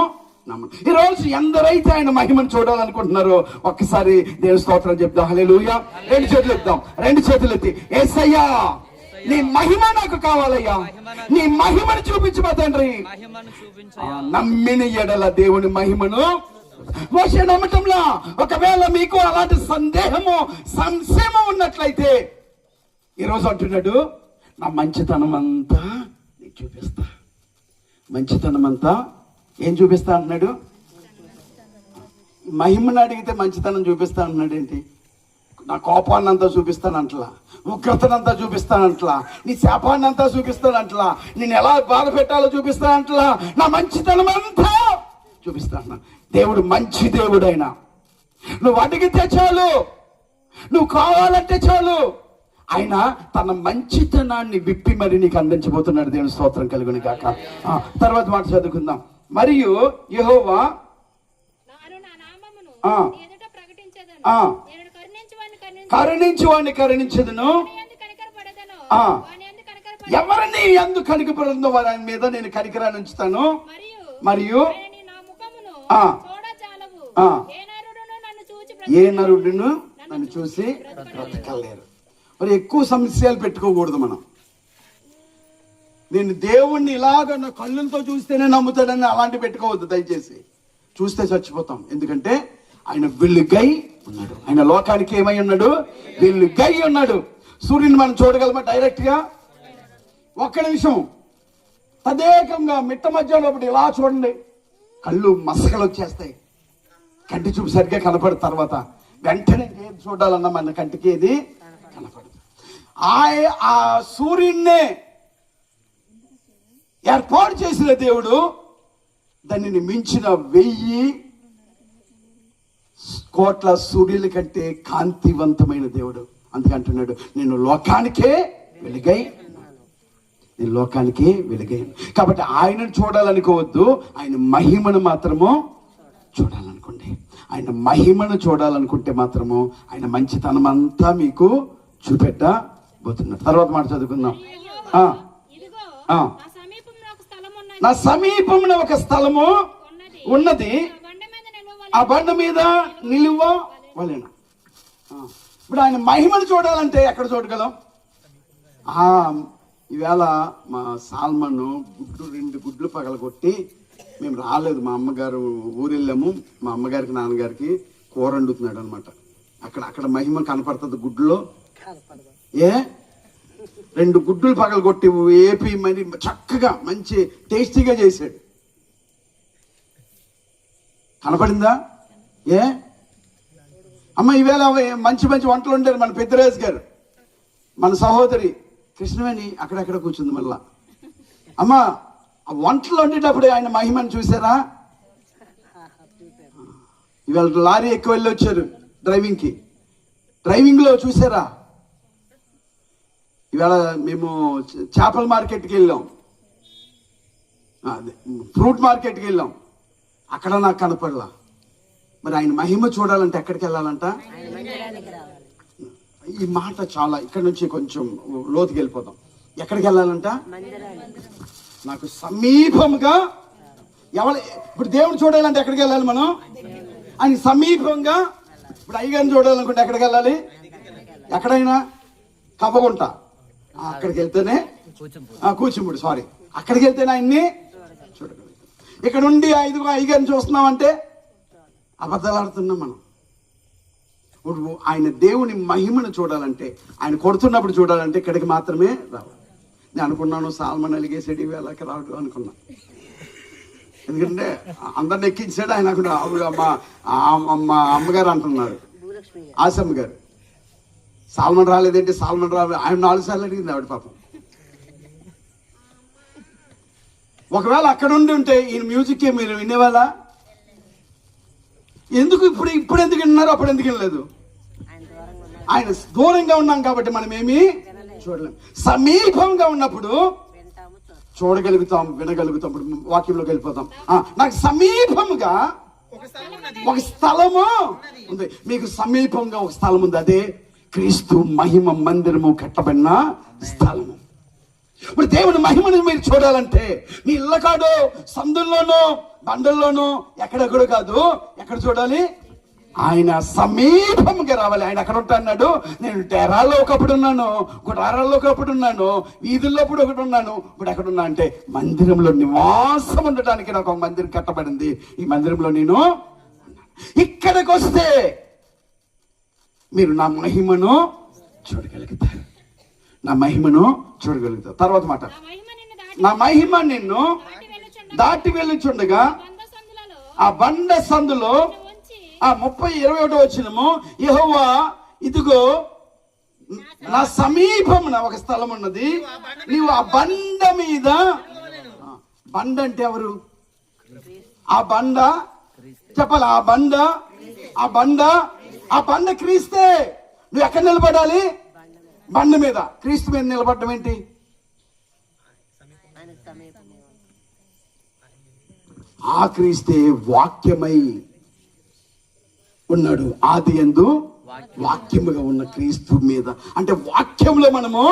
నమ్మను. ఈరోజు ఎందరైతే ఆయన మహిమను చూడాలనుకుంటున్నారో ఒక్కసారి దేవుని స్తోత్రం చెప్దాం. హల్లెలూయా. రెండు చేతులు ఎత్తాం, రెండు చేతులు ఎత్తి, యేసయ్యా నీ మహిమ నాకు కావాలయ్యా, నీ మహిమను చూపించు తండ్రి. నమ్మిన ఎడల దేవుని మహిమను మోషే నమ్మటంలా. ఒకవేళ మీకు అలాంటి సంశయము ఉన్నట్లయితే ఈరోజు అంటున్నాడు, నా మంచితనం అంతా నీకు చూపిస్తా. మంచితనం అంతా ఏం చూపిస్తా అంటున్నాడు? మహిమను అడిగితే మంచితనం చూపిస్తా అంటున్నాడు ఏంటి? నా కోపాన్ని అంతా చూపిస్తానంటలా, ఉగ్రతనంతా చూపిస్తానంటలా, నీ శాపాన్ని అంతా చూపిస్తానంటలా, నేను ఎలా బాధ పెట్టాలో చూపిస్తానంటలా, నా మంచితనం అంతా చూపిస్తాను. దేవుడు మంచి దేవుడైనా నువ్వు అడిగితే చాలు, నువ్వు కావాలంటే చాలు, ఆయన తన మంచితనాన్ని విప్పి మరి నీకు అందించబోతున్నాడు. దేవుని స్తోత్రం కలుగును గాక. తర్వాత మాట చదువుకుందాం. మరియు యెహోవా కరుణించి వాడిని కరుణించదును, ఎవరిని ఎందు కనికపడుతుందో వారి మీద నేను కనికరాన్ని ఉంచుతాను. మరియు ఏ నరుడును నన్ను చూసి బ్రతకలేరు. మరి ఎక్కువ సమస్యలు పెట్టుకోకూడదు మనం. నేను దేవుణ్ణి ఇలాగ నా కళ్ళులతో చూస్తేనే నమ్ముతాడని అలాంటి పెట్టుకోవద్దు దయచేసి. చూస్తే చచ్చిపోతాం. ఎందుకంటే ఆయన వెలుగై ఉన్నాడు. ఆయన లోకానికి ఏమై ఉన్నాడు? వెలుగై ఉన్నాడు. సూర్యుని మనం చూడగలమా డైరెక్ట్ గా? ఒక్క నిమిషం తదేకంగా మిట్ట మధ్యలో ఇలా చూడండి, కళ్ళు మసకలు వచ్చేస్తాయి, కంటి చూపు సరిగ్గా కనపడదు. తర్వాత వెంటనే ఏది చూడాలన్నా మన కంటికి ఏది కనపడదు. ఆ సూర్యున్నే ఏర్పాటు చేసిన దేవుడు దానిని మించిన 1000 కోట్ల సూర్యుల కంటే కాంతివంతమైన దేవుడు. అందుకంటున్నాడు, నేను లోకానికే వెలుగై, నేను లోకానికే వెలుగైను. కాబట్టి ఆయనను చూడాలనుకోవద్దు, ఆయన మహిమను మాత్రము చూడాలనుకోండి. ఆయన మహిమను చూడాలనుకుంటే మాత్రము ఆయన మంచితనం అంతా మీకు చూపెట్టబోతున్నాడు. తర్వాత మాట చదువుకుందాం. నా సమీపంలో ఒక స్థలము ఉన్నది, ఆ బండ మీద నిలువవలెను. ఇప్పుడు ఆయన మహిమను చూడాలంటే ఎక్కడ చూడగలం? ఈవేళ మా సాల్మన్ 2 గుడ్లు పగలగొట్టి, మేము రాలేదు, మా అమ్మగారు ఊరు వెళ్ళాము, మా అమ్మగారికి నాన్నగారికి కూర వండుతున్నాడు అనమాట. అక్కడ మహిమ కనపడుతుంది గుడ్లో. 2 గుడ్లు పగలగొట్టి ఏపీ మరి చక్కగా మంచి టేస్టీగా చేశాడు. కనపడిందా? అమ్మ ఈవేళ మంచి మంచి వంటలు ఉండారు. మన పెద్దరాజు గారు, మన సహోదరి కృష్ణవేణి అక్కడెక్కడ కూర్చుంది. మళ్ళా అమ్మ ఆ వంటలు వండేటప్పుడు ఆయన మహిమను చూసారా? ఇవాళ లారీ ఎక్కువ వెళ్ళి వచ్చారు డ్రైవింగ్లో చూసారా? ఇవాళ మేము చేపల మార్కెట్కి వెళ్ళాం, ఫ్రూట్ మార్కెట్కి వెళ్ళాం, అక్కడ నాకు కనపడలా. మరి ఆయన మహిమ చూడాలంటే ఎక్కడికి వెళ్ళాలంట? ఈ మాట చాలా ఇక్కడ నుంచి కొంచెం లోతుకి వెళ్ళిపోతాం. ఎక్కడికి వెళ్ళాలంట? నాకు సమీపంగా. ఇప్పుడు దేవుడు చూడాలంటే ఎక్కడికి వెళ్ళాలి మనం? ఆయన సమీపంగా. ఇప్పుడు అయ్యగారిని చూడాలనుకుంటే ఎక్కడికి వెళ్ళాలి? ఎక్కడైనా కవ్వగుంట, అక్కడికి వెళ్తేనే కూచిపూడి, సారీ, అక్కడికి వెళ్తేనే ఆయన్ని చూడగలుగుతాం. ఇక్కడ ఉండి అయ్యగారిని చూస్తున్నామంటే అబద్ధాలు ఆడుతున్నాం మనం. ఇప్పుడు ఆయన దేవుని మహిమను చూడాలంటే, ఆయన కొడుతున్నప్పుడు చూడాలంటే ఇక్కడికి మాత్రమే రావాలి. నేను అనుకున్నాను సాల్మన్ అలిగేసాడు ఇవేళకి రాడు అనుకున్నా, ఎందుకంటే అందరిని ఎక్కించాడు ఆయన. మా అమ్మగారు అంటున్నారు, ఆసమ్మ గారు, సాల్మన్ రాలేదేంటి, సాల్మన్ రాలేదు. ఆయన 4 సార్లు అడిగింది ఆవిడ పాపం. ఒకవేళ అక్కడ ఉండి ఉంటే ఈయన మ్యూజిక్కే మీరు వినేవాళ్ళ? ఎందుకు ఇప్పుడు ఎందుకు విన్నారు, అప్పుడు ఎందుకు వినలేదు? ఆయన దూరంగా ఉన్నాం కాబట్టి మనం ఏమీ చూడలేం. సమీపంగా ఉన్నప్పుడు చూడగలుగుతాం, వినగలుగుతాం. ఇప్పుడు వాక్యంలోకి వెళ్ళిపోతాం. నాకు సమీపంగా ఒక స్థలము ఉంది. మీకు సమీపంగా ఒక స్థలం ఉంది, అదే క్రీస్తు మహిమ మందిరము కట్టబడిన స్థలము. ఇప్పుడు దేవుని మహిమను మీరు చూడాలంటే మీ ఇళ్ళకాడో, సందుల్లోనో, బండల్లోనో, ఎక్కడెక్కడో కాదు, ఎక్కడ చూడాలి? ఆయన సమీపంగా రావాలి. ఆయన అక్కడ ఉంటాడు. నేను డేరాల్లో ఒకప్పుడు ఉన్నాను, గుడారాల్లో ఒకప్పుడు ఉన్నాను, వీధుల్లో ఒకటి ఉన్నాను, ఇప్పుడు ఎక్కడ ఉన్నా అంటే మందిరంలో నివాసం ఉండటానికి నాకు ఒక మందిరం కట్టబడింది. ఈ మందిరంలో నేను ఇక్కడికి వస్తే మీరు నా మహిమను చూడగలుగుతారు. నా మహిమను చూడగలుగుతారు. తర్వాత మాట, నా మహిమ నిన్ను దాటి వెళ్ళుచుండగా ఆ బండ సందులో 30:21 వచనము, యెహోవా ఇదిగో నా సమీపమున ఒక స్థలం ఉన్నది, నీవు ఆ బండ మీద. బండ అంటే ఎవరు? ఆ బండ చెప్పాలి. ఆ బండ క్రీస్తే. నువ్వు ఎక్కడ నిలబడాలి? బండ మీద. క్రీస్తు మీద నిలబడడం ఏంటి? ఆ క్రీస్తే వాక్యమై ఉన్నాడు. ఆది యందు వాక్యముగా ఉన్న క్రీస్తు మీద, అంటే వాక్యంలో మనము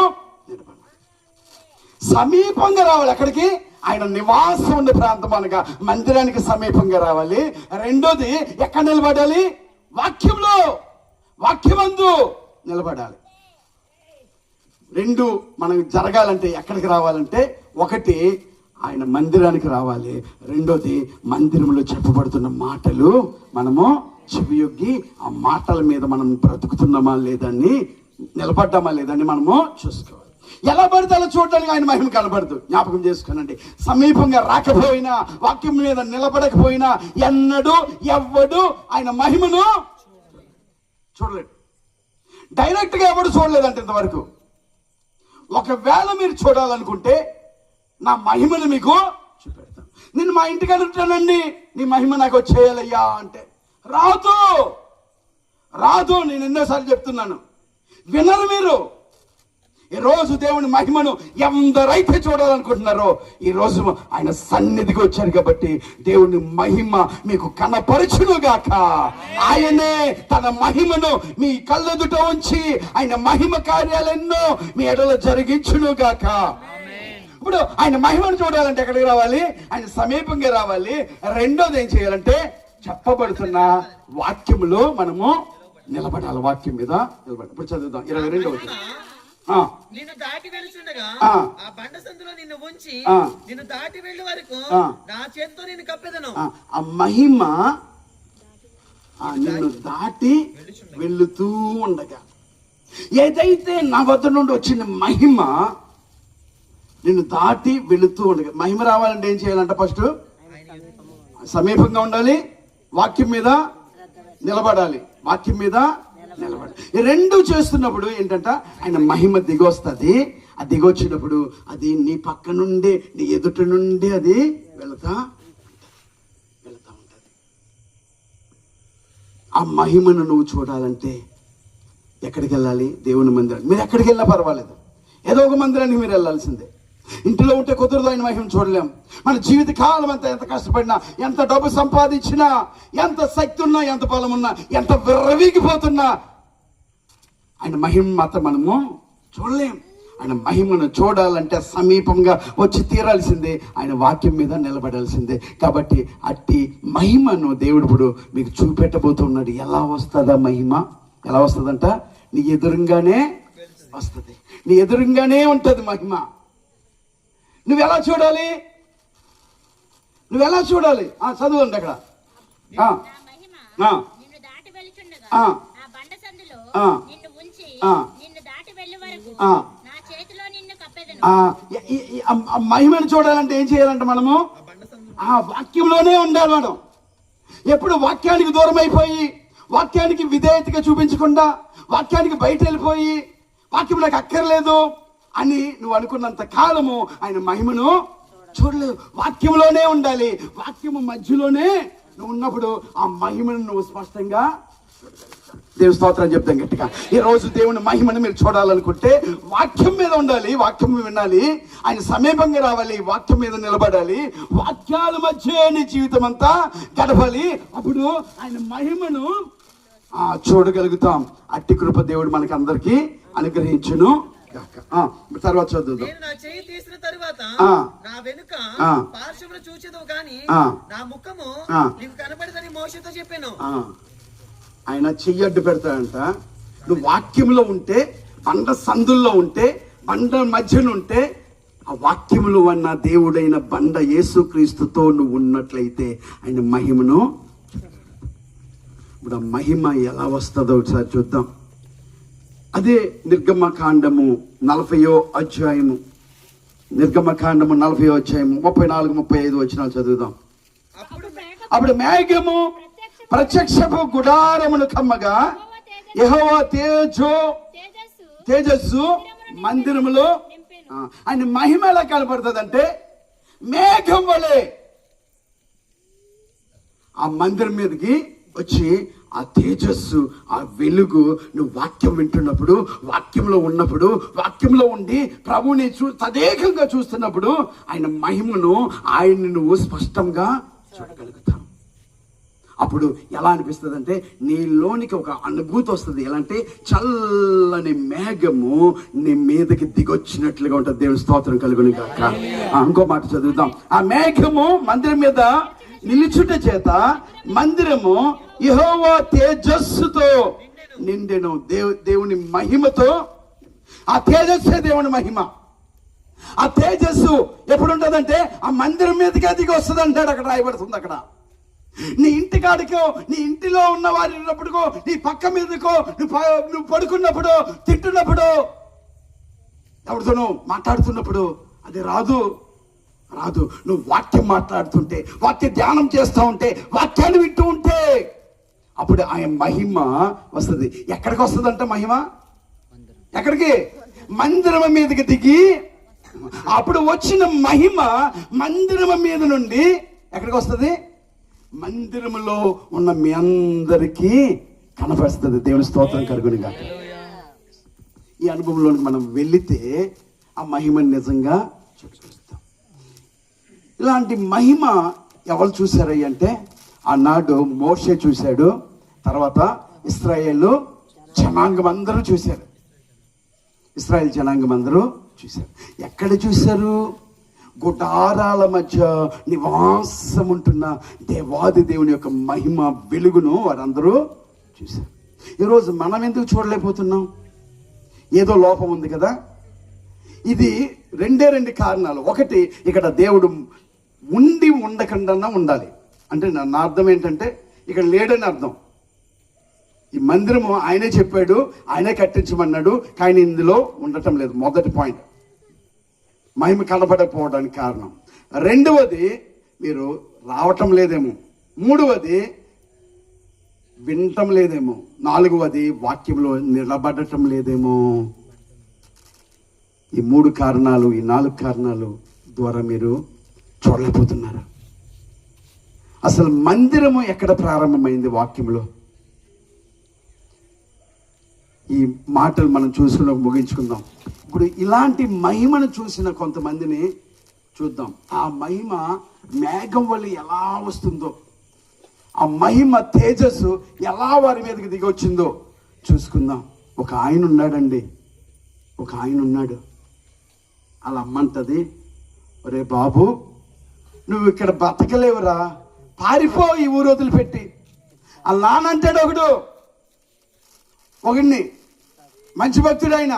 సమీపంగా రావాలి. అక్కడికి ఆయన నివాసం ఉండే ప్రాంతం అనగా మందిరానికి సమీపంగా రావాలి. రెండోది ఎక్కడ నిలబడాలి? వాక్యంలో, వాక్యమందు నిలబడాలి. రెండు మనకు జరగాలంటే ఎక్కడికి రావాలంటే, ఒకటి ఆయన మందిరానికి రావాలి, రెండోది మందిరంలో చెప్పబడుతున్న మాటలు మనము చెవియొగ్గి ఆ మాటల మీద మనం బ్రతుకుతున్నామా లేదని, నిలబడ్డామా లేదని మనము చూసుకోవాలి. ఎలా పడితే అలా చూడడానికి ఆయన మహిమ కనబడదు. జ్ఞాపకం చేసుకోనండి. సమీపంగా రాకపోయినా, వాక్యం మీద నిలబడకపోయినా ఎన్నడూ ఎవ్వడు ఆయన మహిమను చూడలేడు. డైరెక్ట్ గా ఎవడు చూడలేదంటే ఇంతవరకు. ఒకవేళ మీరు చూడాలనుకుంటే నా మహిమను మీకు చూపెడతాను. నేను మా ఇంటికి వెళ్తానండి, నీ మహిమ నాకు వచ్చేయాలయ్యా అంటే రాదు. నేను ఎన్నోసార్లు చెప్తున్నాను, వినరు మీరు. ఈరోజు దేవుని మహిమను ఎందరైతే చూడాలనుకుంటున్నారో ఈ రోజు ఆయన సన్నిధికి వచ్చారు కాబట్టి దేవుని మహిమ మీకు కనపరచునుగాక. ఆయనే తన మహిమను మీ కళ్ళెదుట ఉంచి ఆయన మహిమ కార్యాలెన్నో మీ ఎడల జరిగించునుగాక. ఇప్పుడు ఆయన మహిమను చూడాలంటే ఎక్కడికి రావాలి? ఆయన సమీపంగా రావాలి. రెండోది ఏం చేయాలంటే చెప్పబడుతున్న వాక్యములో మనము నిలబడాలి. వాక్యం మీద నిలబడాలి. ఇప్పుడు చదువుదాం 22వ. నిన్ను దాటి వెళ్తుండగా ఆ బండ సందులో నిన్ను ఉంచి నిన్ను దాటి వెళ్ళే వరకు నా చేతితో నిన్ను కప్పెదను. ఆ మహిమ నిన్ను దాటి వెళుతూ ఉండగా, ఏదైతే నా వద్ద నుండి వచ్చిన మహిమ నిన్ను దాటి వెళుతూ ఉండగా, మహిమ రావాలంటే ఏం చేయాలంట? ఫస్ట్ సమీపంగా ఉండాలి, వాక్యం మీద నిలబడాలి, వాక్యం మీద నిలబడాలి. ఈ రెండు చేస్తున్నప్పుడు ఏంటంట, ఆయన మహిమ దిగొస్తుంది. ఆ దిగొచ్చినప్పుడు అది నీ పక్క నుండి, నీ ఎదుట నుండి అది వెళుతా ఉంటుంది. ఆ మహిమను నువ్వు చూడాలంటే ఎక్కడికి వెళ్ళాలి? దేవుని మందిరానికి. మీరు ఎక్కడికి వెళ్ళినా పర్వాలేదు, ఏదో ఒక మందిరానికి మీరు వెళ్ళాల్సిందే. ఇంటిలో ఉంటే కుదరదు ఆయన మహిమ చూడలేం. మన జీవిత కాలం అంతా ఎంత కష్టపడినా, ఎంత డబ్బు సంపాదించినా, ఎంత శక్తి ఉన్నా, ఎంత బలం ఉన్నా, ఎంత విర్రవీగిపోతున్నా ఆయన మహిమ మాత్రం మనము చూడలేం. ఆయన మహిమను చూడాలంటే సమీపంగా వచ్చి తీరాల్సిందే, ఆయన వాక్యం మీద నిలబడాల్సిందే. కాబట్టి అట్టి మహిమను దేవుడు ఇప్పుడు మీకు చూపెట్టబోతున్నాడు. ఎలా వస్తుందా మహిమ? ఎలా వస్తుందంట? నీ ఎదురుగానే వస్తుంది, నీ ఎదురుగానే ఉంటుంది మహిమ. నువ్వెలా చూడాలి? చదవండి అక్కడ. మహిమను చూడాలంటే ఏం చేయాలంట? మనము ఆ వాక్యంలోనే ఉండాలి. మనం ఎప్పుడు వాక్యానికి దూరం అయిపోయి, వాక్యానికి విధేయతగా చూపించకుండా, వాక్యానికి బయట వెళ్ళిపోయి, వాక్యం నాకు అక్కర్లేదు అని నువ్వు అనుకున్నంత కాలము ఆయన మహిమను చూడలేదు. వాక్యంలోనే ఉండాలి. వాక్యము మధ్యలోనే నువ్వు ఉన్నప్పుడు ఆ మహిమను నువ్వు స్పష్టంగా చూడగలుగుతావు. దేవుని స్తోత్రం చెప్తాం గట్టిగా. ఈ రోజు దేవుని మహిమను మీరు చూడాలనుకుంటే వాక్యం మీద ఉండాలి, వాక్యం వినాలి, ఆయన సమీపంగా రావాలి, వాక్యం మీద నిలబడాలి, వాక్యాల మధ్య నీ జీవితం అంతా గడపాలి. అప్పుడు ఆయన మహిమను చూడగలుగుతాం. అట్టి కృప దేవుడు మనకి అందరికి అనుగ్రహించును. తర్వాత చదువుదాం. నేను నా చేయి తీసిన తరువాత నా వెనుక పార్శ్వమును చూచెదవు గాని నా ముఖము నీకు కనబడదని మోషేతో చెప్పాను. ఆయన చెయ్యి అడ్డు పెడతాడంట. నువ్వు వాక్యంలో ఉంటే, బండ సందుల్లో ఉంటే, బండ మధ్యన ఉంటే, ఆ వాక్యములు అన్న దేవుడైన బండ యేసుక్రీస్తుతో నువ్వు ఉన్నట్లయితే ఆయన మహిమను, ఇప్పుడు ఆ మహిమ ఎలా వస్తుందో ఒకసారి చూద్దాం. అదే నిర్గమకాండము 40వ అధ్యాయము, నిర్గమకాండము 40వ అధ్యాయము 34-35 వచనాలు చదువుదాం. అప్పుడు మేఘము ప్రత్యక్షపు గుడారమును కమ్మగా యెహోవా తేజస్సు మందిరములో, ఆయన మహిమ ఎలా కనపడుతుంది అంటే మేఘం వలె ఆ మందిరం మీదకి వచ్చి ఆ తేజస్సు, ఆ వెలుగు, నువ్వు వాక్యం వింటున్నప్పుడు, వాక్యంలో ఉన్నప్పుడు, వాక్యంలో ఉండి ప్రభుని తదేకంగా చూస్తున్నప్పుడు ఆయన మహిమను, ఆయన్ని నువ్వు స్పష్టంగా చూడగలుగుతావు. అప్పుడు ఎలా అనిపిస్తుంది అంటే నీలోనికి ఒక అనుభూతి వస్తుంది. ఎలా అంటే చల్లని మేఘము నీ మీదకి దిగొచ్చినట్లుగా ఉంటుంది. దేవుని స్తోత్రం కలుగును గాక. ఇంకో మాట చదువుతాం. ఆ మేఘము మందిరం మీద నిలుచుట చేత మందిరము యెహోవా తేజస్సుతో నిండెను. దేవుని మహిమతో. ఆ తేజస్సే దేవుని మహిమ. ఆ తేజస్సు ఎప్పుడు ఉంటుందంటే ఆ మందిరం మీదకే దిగి వస్తుంది అంటాడు. అక్కడ రాయబడుతుంది. అక్కడ నీ ఇంటి కాడికో, నీ ఇంటిలో ఉన్న వారి ఉన్నప్పుడుకో, నీ పక్క మీదకో, నువ్వు పడుకున్నప్పుడు, తింటున్నప్పుడు, ఎవరితోనో మాట్లాడుతున్నప్పుడు అది రాదు. నువ్వు వాక్యం మాట్లాడుతుంటే, వాక్య ధ్యానం చేస్తూ ఉంటే, వాక్యాన్ని వింటూ ఉంటే అప్పుడు ఆయన మహిమ వస్తుంది. ఎక్కడికి వస్తుందంట మహిమ? ఎక్కడికి? మందిరం మీదకి దిగి అప్పుడు వచ్చిన మహిమ మందిరం మీద నుండి ఎక్కడికి వస్తుంది? మందిరములో ఉన్న మీ అందరికీ కనపరుస్తుంది. దేవుని స్తోత్రం కలుగును గాక. ఈ అనుభవంలోనికి మనం వెళితే ఆ మహిమని నిజంగా చూస్తాం. ఇలాంటి మహిమ ఎవరు చూశారయ్య అంటే ఆనాడు మోషే చూశాడు, తర్వాత ఇశ్రాయేలు జనాంగం అందరూ చూశారు. ఇశ్రాయేల్ జనాంగం అందరూ చూశారు. ఎక్కడ చూశారు? గుడారాల మధ్య నివాసం ఉంటున్న దేవాది దేవుని యొక్క మహిమ వెలుగును వారందరూ చూశారు. ఈరోజు మనం ఎందుకు చూడలేకపోతున్నాం? ఏదో లోపం ఉంది కదా. ఇది రెండు కారణాలు. ఒకటి, ఇక్కడ దేవుడు ఉండి ఉండకుండా ఉండాలి అంటే నా అర్థం ఏంటంటే ఇక్కడ లేడని అర్థం. ఈ మందిరము ఆయనే చెప్పాడు, ఆయనే కట్టించమన్నాడు, కానీ ఇందులో ఉండటం లేదు. మొదటి పాయింట్, మహిమ కనపడకపోవడానికి కారణం. రెండవది, మీరు రావటం లేదేమో. మూడవది, వినటం లేదేమో. నాలుగవది, వాక్యంలో నిలబడటం లేదేమో. ఈ 3 కారణాలు, ఈ 4 కారణాలు ద్వారా మీరు చూడలేకపోతున్నారు. అసలు మందిరము ఎక్కడ ప్రారంభమైంది? వాక్యంలో. ఈ మాటలు మనం చూసుకుని ముగించుకుందాం. ఇప్పుడు ఇలాంటి మహిమను చూసిన కొంతమందిని చూద్దాం. ఆ మహిమ మేఘం వల్ల ఎలా వస్తుందో, ఆ మహిమ తేజస్సు ఎలా వారి మీదకి దిగి వచ్చిందో చూసుకుందాం. ఒక ఆయన ఉన్నాడండి, ఒక ఆయన ఉన్నాడు. అలా అమ్మంటది, ఒరే బాబు, నువ్వు ఇక్కడ బతకలేవురా, పారిపో ఈ ఊరు వదిలిపెట్టి. అలా అంటాడు ఒకడిని, మంచి భక్తుడు ఆయన.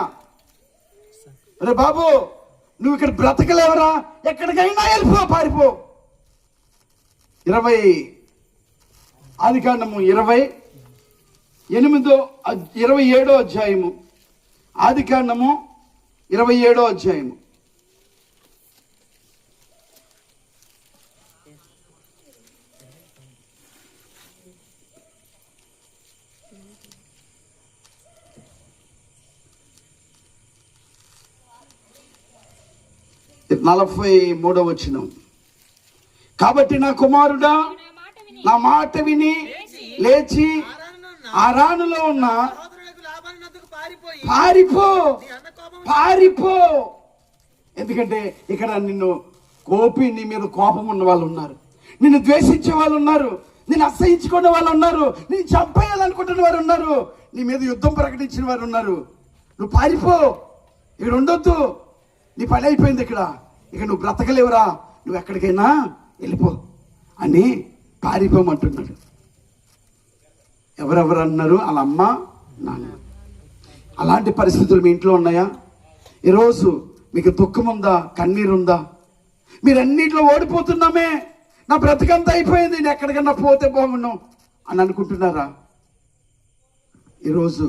అరే బాబు, నువ్వు ఇక్కడ బ్రతకలేవరా, ఎక్కడికైనా వెళ్ళిపో, పారిపో. 27వ అధ్యాయము, ఆదికాండము 27వ అధ్యాయము. నలభై 43వ వచనం. కాబట్టి నా కుమారుడా, నా మాట విని లేచి హారానులో ఉన్న సహోదరులకు లాభాన్ని నద్దకు పారిపోయి పారిపో, నీ అన్న కోపం పారిపో. ఎందుకంటే ఇక్కడ నిన్ను నీ మీద కోపం ఉన్న వాళ్ళు ఉన్నారు, నిన్ను ద్వేషించే వాళ్ళు ఉన్నారు, నిన్ను అసహించుకునే వాళ్ళు ఉన్నారు, నిన్ను చంపేయాలనుకుంటున్న వారు ఉన్నారు, నీ మీద యుద్ధం ప్రకటించిన వారు ఉన్నారు. నువ్వు పారిపో, ఇక్కడ ఉండొద్దు, నీ పని అయిపోయింది ఇక్కడ, ఇక నువ్వు బ్రతకలేవురా, నువ్వు ఎక్కడికైనా వెళ్ళిపో అని పారిపోమంటున్నాడు. ఎవరెవరు అన్నారు? వాళ్ళ అమ్మ నాన్న. అలాంటి పరిస్థితులు మీ ఇంట్లో ఉన్నాయా? ఈరోజు మీకు దుఃఖం ఉందా? కన్నీరు ఉందా? మీరన్నింటిలో ఓడిపోతున్నామే, నా బ్రతకంతా అయిపోయింది, నేను ఎక్కడికన్నా పోతే బాగున్నాం అని అనుకుంటున్నారా? ఈరోజు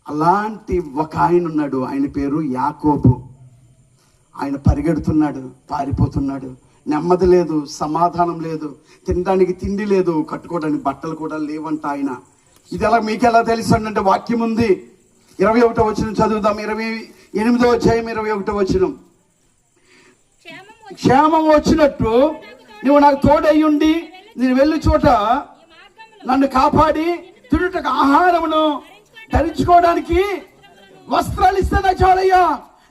అలాంటి ఒక ఆయన ఉన్నాడు, ఆయన పేరు యాకోబు. ఆయన పరిగెడుతున్నాడు, పారిపోతున్నాడు, నెమ్మది లేదు, సమాధానం లేదు, తినడానికి తిండి లేదు, కట్టుకోవడానికి బట్టలు కూడా లేవంట ఆయన. ఇది ఎలా మీకు ఎలా తెలుసు అంటే వాక్యం ఉంది. 21వ వచనం చదువుదాం. 28వ అధ్యాయం 21వ వచనం. క్షేమం వచ్చినట్టు నువ్వు నాకు తోడయ్యుండి నేను వెళ్ళి చోట నన్ను కాపాడి తిరుటకు ఆహారమును ధరించుకోవడానికి వస్త్రాలు ఇస్తానా చాలయ్యా.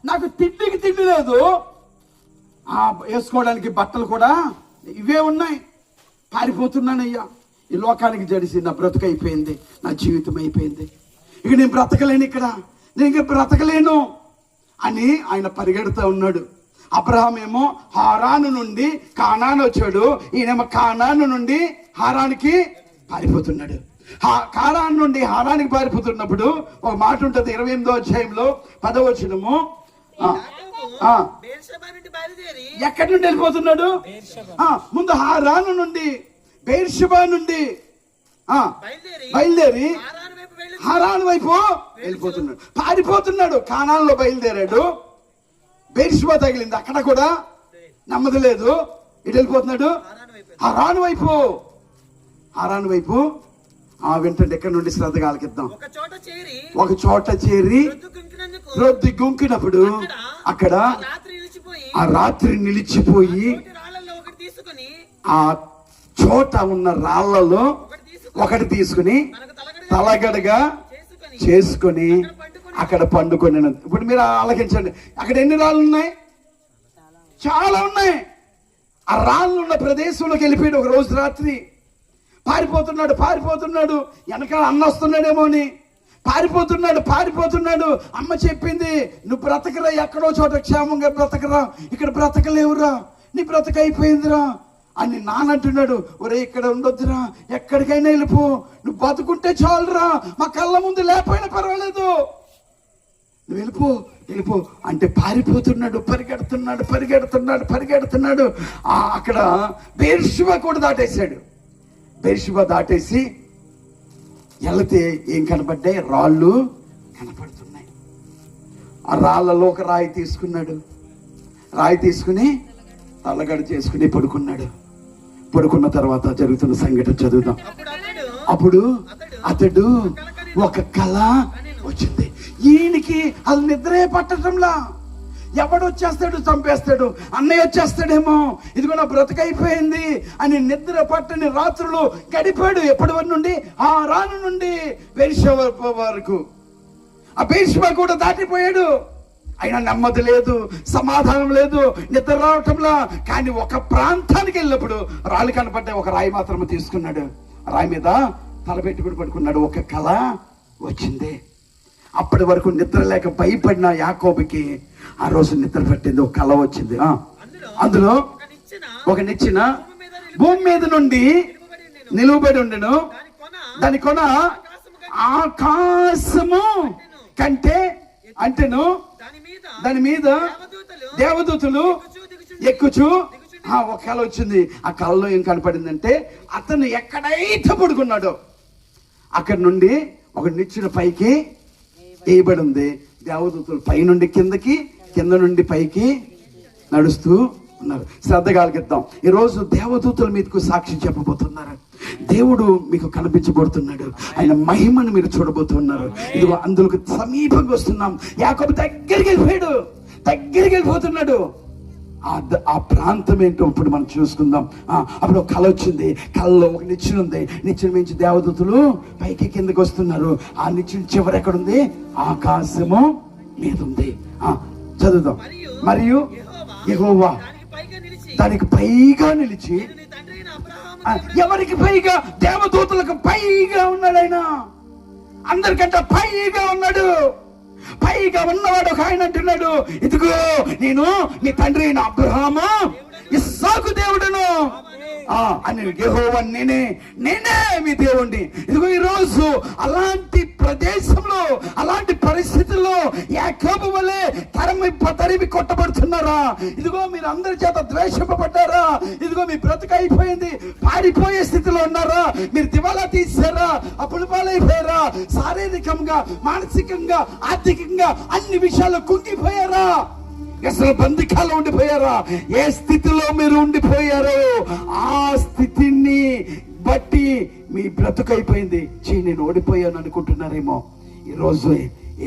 నాకు తిండికి తిండి లేదు, వేసుకోవడానికి బట్టలు కూడా ఇవే ఉన్నాయి, పారిపోతున్నానయ్యా, ఈ లోకానికి జడిసి నా బ్రతుకు అయిపోయింది, నా జీవితం అయిపోయింది, ఇక నేను బ్రతకలేను, ఇక్కడ నేను ఇంక బ్రతకలేను అని ఆయన పరిగెడుతూ ఉన్నాడు. అబ్రహాం ఏమో హారాను నుండి కానాను వచ్చాడు, ఈయనేమో కానాను నుండి హారానికి పారిపోతున్నాడు. కానాను నుండి హారానికి పారిపోతున్నప్పుడు ఒక మాట ఉంటుంది 28వ అధ్యాయంలో 10వ వచనము. ఎక్కడి నుండి వెళ్ళిపోతున్నాడు? ముందు హారాను నుండి, బెర్షెబా నుండి బయలుదేరి హారాను వైపు వెళ్ళిపోతున్నాడు, పారిపోతున్నాడు. కానాన్లో బయలుదేరాడు, బెర్షెబా తగిలింది, అక్కడ కూడా నెమ్మది లేదు, ఇటు వెళ్ళిపోతున్నాడు హారాను వైపు. హారాను వైపు వెంటనే ఎక్కడి నుండి శ్రద్ధగా ఆలకిద్దాం. ఒక చోట చేరి రొద్దు గుంకినప్పుడు అక్కడ ఆ రాత్రి నిలిచిపోయి ఆ చోట ఉన్న రాళ్లలో ఒకటి తీసుకుని తలగడగా చేసుకొని అక్కడ పండుకొని. ఇప్పుడు మీరు ఆలకించండి, అక్కడ ఎన్ని రాళ్ళు ఉన్నాయి? చాలా ఉన్నాయి. ఆ రాళ్ళు ఉన్న ప్రదేశంలోకి వెళ్ళిపోయాడు ఒక రోజు రాత్రి. పారిపోతున్నాడు, వెనకాల అన్న వస్తున్నాడేమో అని పారిపోతున్నాడు. అమ్మ చెప్పింది, నువ్వు బ్రతకరా, ఎక్కడో చోట క్షేమంగా బ్రతకరా, ఇక్కడ బ్రతకలేవురా, నీ బ్రతక అయిపోయిందిరా అని నానంటున్నాడు. ఒరే ఇక్కడ ఉండొద్దురా, ఎక్కడికైనా వెళ్ళిపో, నువ్వు బతుకుంటే చాలురా, మా కళ్ళ ముందు లేకపోయినా పర్వాలేదు, నువ్వు వెళ్ళిపో అంటే పారిపోతున్నాడు, పరిగెడుతున్నాడు. అక్కడ బెర్షెబా కూడా దాటేశాడు. బెర్షెబా దాటేసి వెళితే ఏం కనపడ్డాయి? రాళ్ళు కనపడుతున్నాయి. ఆ రాళ్ళలో ఒక రాయి తీసుకుని తలగడ చేసుకుని పడుకున్న తర్వాత జరుగుతున్న సంఘటన చదువుదాం. అప్పుడు అతడు ఒక కళ వచ్చింది. ఈయనకి అది నిద్రే పట్టడంలా, ఎవడొచ్చేస్తాడు చంపేస్తాడు, అన్నయ్య వచ్చేస్తాడేమో, ఇదిగో నా బ్రతకైపోయింది అని నిద్ర పట్టని రాత్రులు గడిపాడు. ఎప్పటి వరకు నుండి? హారాను నుండి బెర్షెబా వరకు. ఆ బెర్షెబా కూడా దాటిపోయాడు. అయినా నెమ్మది లేదు, సమాధానం లేదు, నిద్ర రావటంలా. కానీ ఒక ప్రాంతానికి వెళ్ళినప్పుడు రాళ్ళు కనపడ్డాయి. ఒక రాయి మాత్రం తీసుకున్నాడు, రాయి మీద తలపెట్టుకుని పడుకున్నాడు. ఒక కళ వచ్చింది. అప్పటి వరకు నిద్ర లేక భయపడిన యాకోబుకి ఆ రోజు నిద్ర పట్టింది. ఒక కళ వచ్చింది. అందులో ఒక నిచ్చెన భూమి మీద నుండి నిలువబడి ఉండెను, దాని కొన ఆకాశము కంటే అంటేను, దాని మీద దేవదూతలు ఎక్కుచు. ఒక కళ వచ్చింది. ఆ కళలో ఏం కనపడిందంటే, అతను ఎక్కడైతే పడుకున్నాడో అక్కడి నుండి ఒక నిచ్చెన పైకి వేయబడి ఉంది. దేవదూతలు పై నుండి కిందకి, కింద నుండి పైకి నడుస్తూ ఉన్నారు. శ్రద్ధగా ఆలకిద్దాం. ఈరోజు దేవదూతలు మీకు సాక్షి చెప్పబోతున్నారు. దేవుడు మీకు కనిపించబోతున్నాడు. ఆయన మహిమను మీరు చూడబోతున్నారు. ఇదిగో అందులోకి సమీపంగా వస్తున్నాం. యాకోబు దగ్గరికి వెళ్ళిపోతున్నాడు. ఆ ప్రాంతం ఏంటో ఇప్పుడు మనం చూసుకుందాం. అప్పుడు ఒక కళ వచ్చింది. కళలో ఒక నిచ్చెన ఉంది. నిచ్చెన మించి దేవదూతలు పైకి కిందకి వస్తున్నారు. ఆ నిచ్చెన చివరి ఎక్కడుంది? ఆకాశము మీద ఉంది. చదువుదాం. మరియు యెహోవా దానికి పైగా నిలిచి, నీ తండ్రి అయిన అబ్రహాము ఎవరికి పైగా? దేవదూతలకు పైగా ఉన్నాడు ఆయన. అందరికంటే పైగా ఉన్నాడు. పైగా ఉన్నవాడు ఒక ఆయన అంటున్నాడు, ఇదిగో నేను నీ తండ్రి అయిన అబ్రహాము ఇస్సాకు దేవుడును అని. యెహోవా నేనే మీ దేవుణ్ణి. ఇదిగో ఈ రోజు అలాంటి ప్రదేశంలో, అలాంటి పరిస్థితుల్లో యాకోబు వలె తరిమి కొట్టబడుతున్నారా? ఇదిగో మీరు అందరి చేత ద్వేషింపబడ్డారా? ఇదిగో మీ బ్రతుకు అయిపోయింది, పారిపోయే స్థితిలో ఉన్నారా? మీరు దివాలా తీసారా? అప్పులు పాలైపోయారా? శారీరకంగా, మానసికంగా, ఆర్థికంగా అన్ని విషయాలు కుంగిపోయారా? అసలు బంధికాలు ఉండిపోయారా? ఏ స్థితిలో మీరు ఉండిపోయారో ఆ స్థితిని బట్టి మీ బ్రతుకైపోయింది. నేను ఓడిపోయాను అనుకుంటున్నారేమో. ఈ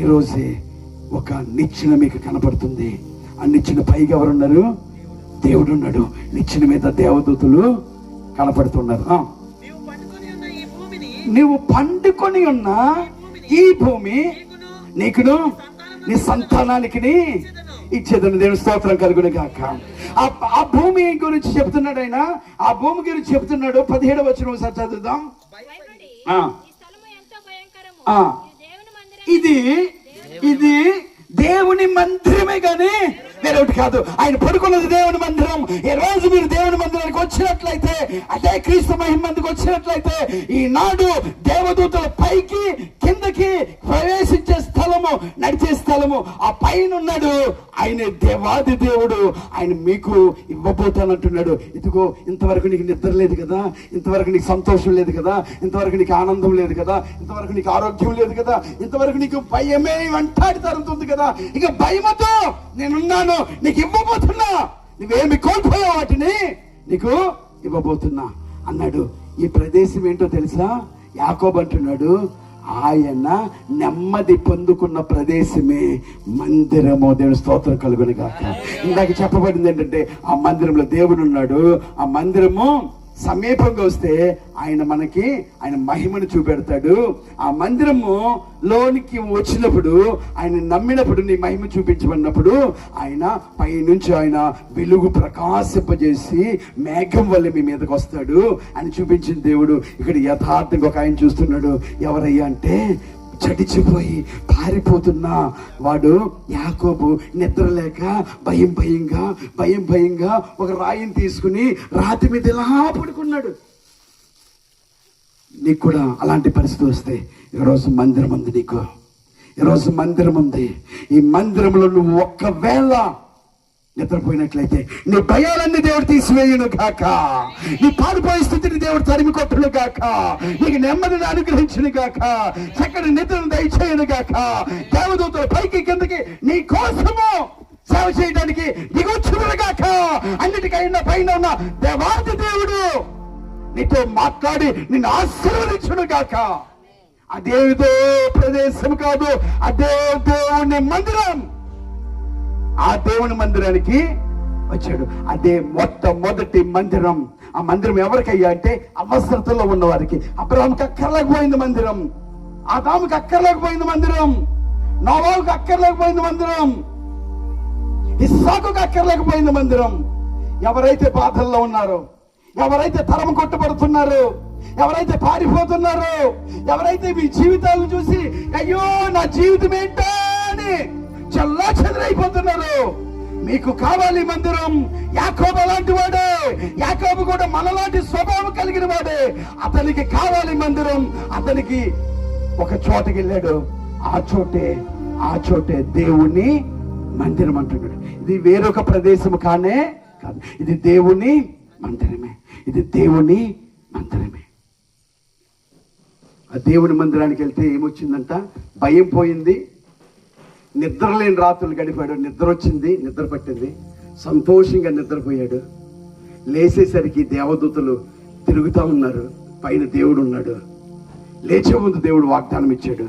రోజే ఒక నిచ్చెన మీకు కనపడుతుంది. ఆ నిచ్చెన పైగా ఎవరున్నారు? దేవుడు ఉన్నాడు. నిచ్చెన మీద దేవదూతలు కనపడుతున్నారు. నువ్వు పండుకొని ఉన్న ఈ భూమి నీకును నీ సంతానానికి ఇచ్చేదని దేవుని స్తోత్రం కలుగును గాక. ఆ భూమి గురించి చెప్తున్నాడు ఆయన. ఆ భూమి గురించి చెప్తున్నాడు. 17వ వచనం ఒకసారి చదువుదాం. ఇది దేవుని మందిరమే గాని వేరొకటి కాదు. ఆయన పడుకున్నది దేవుని మందిరం. ఈ రోజు మీరు దేవుని మందిరానికి వచ్చినట్లయితే, అదే క్రీస్తు మహిమ మందికి వచ్చినట్లయితే, ఈనాడు దేవదూతల పైకి కిందకి ప్రవేశించే స్థలము, నడిచే స్థలము ఆ పైన ఉన్నాడు. ఆయన దేవాది దేవుడు. ఆయన మీకు ఇవ్వబోతానంటున్నాడు. ఇదిగో ఇంతవరకు నీకు నిద్ర లేదు కదా, ఇంతవరకు నీకు సంతోషం లేదు కదా, ఇంతవరకు నీకు ఆనందం లేదు కదా, ఇంతవరకు నీకు ఆరోగ్యం లేదు కదా, ఇంతవరకు నీకు భయమే వెంటాడి తరుగుతుంది కదా. ఇక భయమతో నేనున్నాను, నీకు ఇవ్వబోతున్నా. నువ్వేమి కోల్పోయావు వాటిని నీకు ఇవ్వబోతున్నా అన్నాడు. ఈ ప్రదేశం ఏంటో తెలుసా? యాకోబు అంటున్నాడు, ఆయన నెమ్మది పొందుకున్న ప్రదేశమే మందిరము. దేవుని స్తోత్రం కలుగును గాక. ఇందాక చెప్పబడింది ఏంటంటే, ఆ మందిరంలో దేవుడు ఉన్నాడు. ఆ మందిరము సమీపంగా వస్తే ఆయన మహిమను చూపెడతాడు. ఆ మందిరము లోనికి వచ్చినప్పుడు, ఆయన నమ్మినప్పుడు, నీ మహిమ చూపించబడినప్పుడు ఆయన పైనుంచి ఆయన వెలుగు ప్రకాశింపజేసి మేఘం వల్ల మీ మీదకి వస్తాడు అని చూపించిన దేవుడు ఇక్కడ యథార్థంగా ఒక ఆయన చూస్తున్నాడు. ఎవరయ్యా అంటే, చడిచిపోయి పారిపోతున్న వాడు యాకోబు. నిద్రలేక భయంగా ఒక రాయిని తీసుకుని రాతి మీద ఇలా పడుకున్నాడు. నీకు కూడా అలాంటి పరిస్థితి వస్తే, ఈరోజు మందిరం ఉంది. ఈరోజు మందిరం ఉంది. ఈ మందిరంలో నువ్వు ఒక్కవేళ నిద్రపోయినట్లయితే నీ భయాలన్నీ దేవుడు తీసివేయును గాక. నీ పారిపోయే స్థితిని దేవుడు తరిమి కొట్టును గాక. నీకు నెమ్మదిని అనుగ్రహించును గాక. చక్కని నిద్రను దయచేయును గాక. దేవదూతలు పైకి కిందకి నీ కోసము సేవ చేయడానికి దిగొచ్చును గాక. అన్నిటికైనా పైన ఉన్న దేవాది దేవుడు నీతో మాట్లాడి నిన్ను ఆశీర్వదించును గాక. అదేదో ప్రదేశం కాదు, అదే దేవుని మందిరం. ఆ దేవుని మందిరానికి వచ్చాడు. అదే మొట్టమొదటి మందిరం. ఆ మందిరం ఎవరికయ్యా అంటే, అవసరతలో ఉన్న వారికి. అబ్రహాంకి అక్కర్లేకపోయింది మందిరం, ఆదాముకి అక్కర్లేకపోయింది మందిరం, నోవాహుకి అక్కర్లేకపోయింది మందిరం, ఇస్సాకుకి అక్కర్లేకపోయింది మందిరం. ఎవరైతే బాధల్లో ఉన్నారో, ఎవరైతే తరం కొట్టబడుతున్నారో, ఎవరైతే పారిపోతున్నారో, ఎవరైతే మీ జీవితాలను చూసి అయ్యో నా జీవితం ఏంటో అని చల్లా చెదరైపోతున్నారు, మీకు కావాలి మందిరం. యాకోబు అలాంటి వాడే. యాకోబు కూడా మనలాంటి స్వభావం కలిగిన వాడే. అతనికి కావాలి మందిరం. అతనికి ఒక చోటకి వెళ్ళాడు. ఆ చోటే దేవుని మందిరం అంటున్నాడు. ఇది వేరొక ప్రదేశం కాదు. ఇది దేవుని మందిరమే. ఆ దేవుని మందిరానికి వెళ్తే ఏమొచ్చిందంట? భయం పోయింది. నిద్రలేని రాత్రులు గడిపాడు. నిద్ర వచ్చింది, నిద్ర పట్టింది. సంతోషంగా నిద్రపోయాడు. లేచేసరికి దేవదూతలు తిరుగుతూ ఉన్నారు. పైన దేవుడు ఉన్నాడు. లేచే ముందు దేవుడు వాగ్దానం ఇచ్చాడు,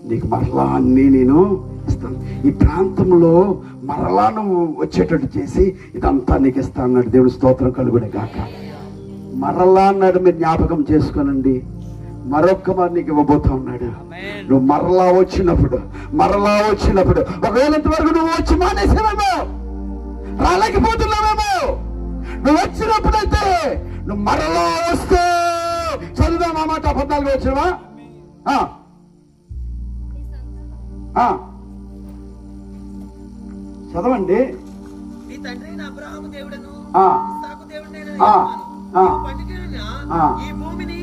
నీకు మరలా అన్నీ నేను ఇస్తాను. ఇస్తాను, ఈ ప్రాంతంలో మరలా నువ్వు వచ్చేటట్టు చేసి ఇదంతా నీకు ఇస్తా అన్నాడు. దేవుని స్తోత్రం కలుగునే గాక. మరలా అన్నాడు, మీరు జ్ఞాపకం చేసుకోనండి. మరొక్క మరి నీకు ఇవ్వబోతా ఉన్నాడు. నువ్వు మరలా వచ్చినప్పుడు ఒకవేళ ఇంతవరకు నువ్వు వచ్చి మానేసావేమో, రాలేకపోతున్నావేమో, నువ్వు వచ్చినప్పుడైతే నువ్వు మరలా వస్తే చదువుదాం ఆ మాట. 14 వచ్చినవా? చదవండి. నీ తండ్రి అబ్రహాము దేవుడను ఇస్సాకు దేవుడైన ఈ భూమిని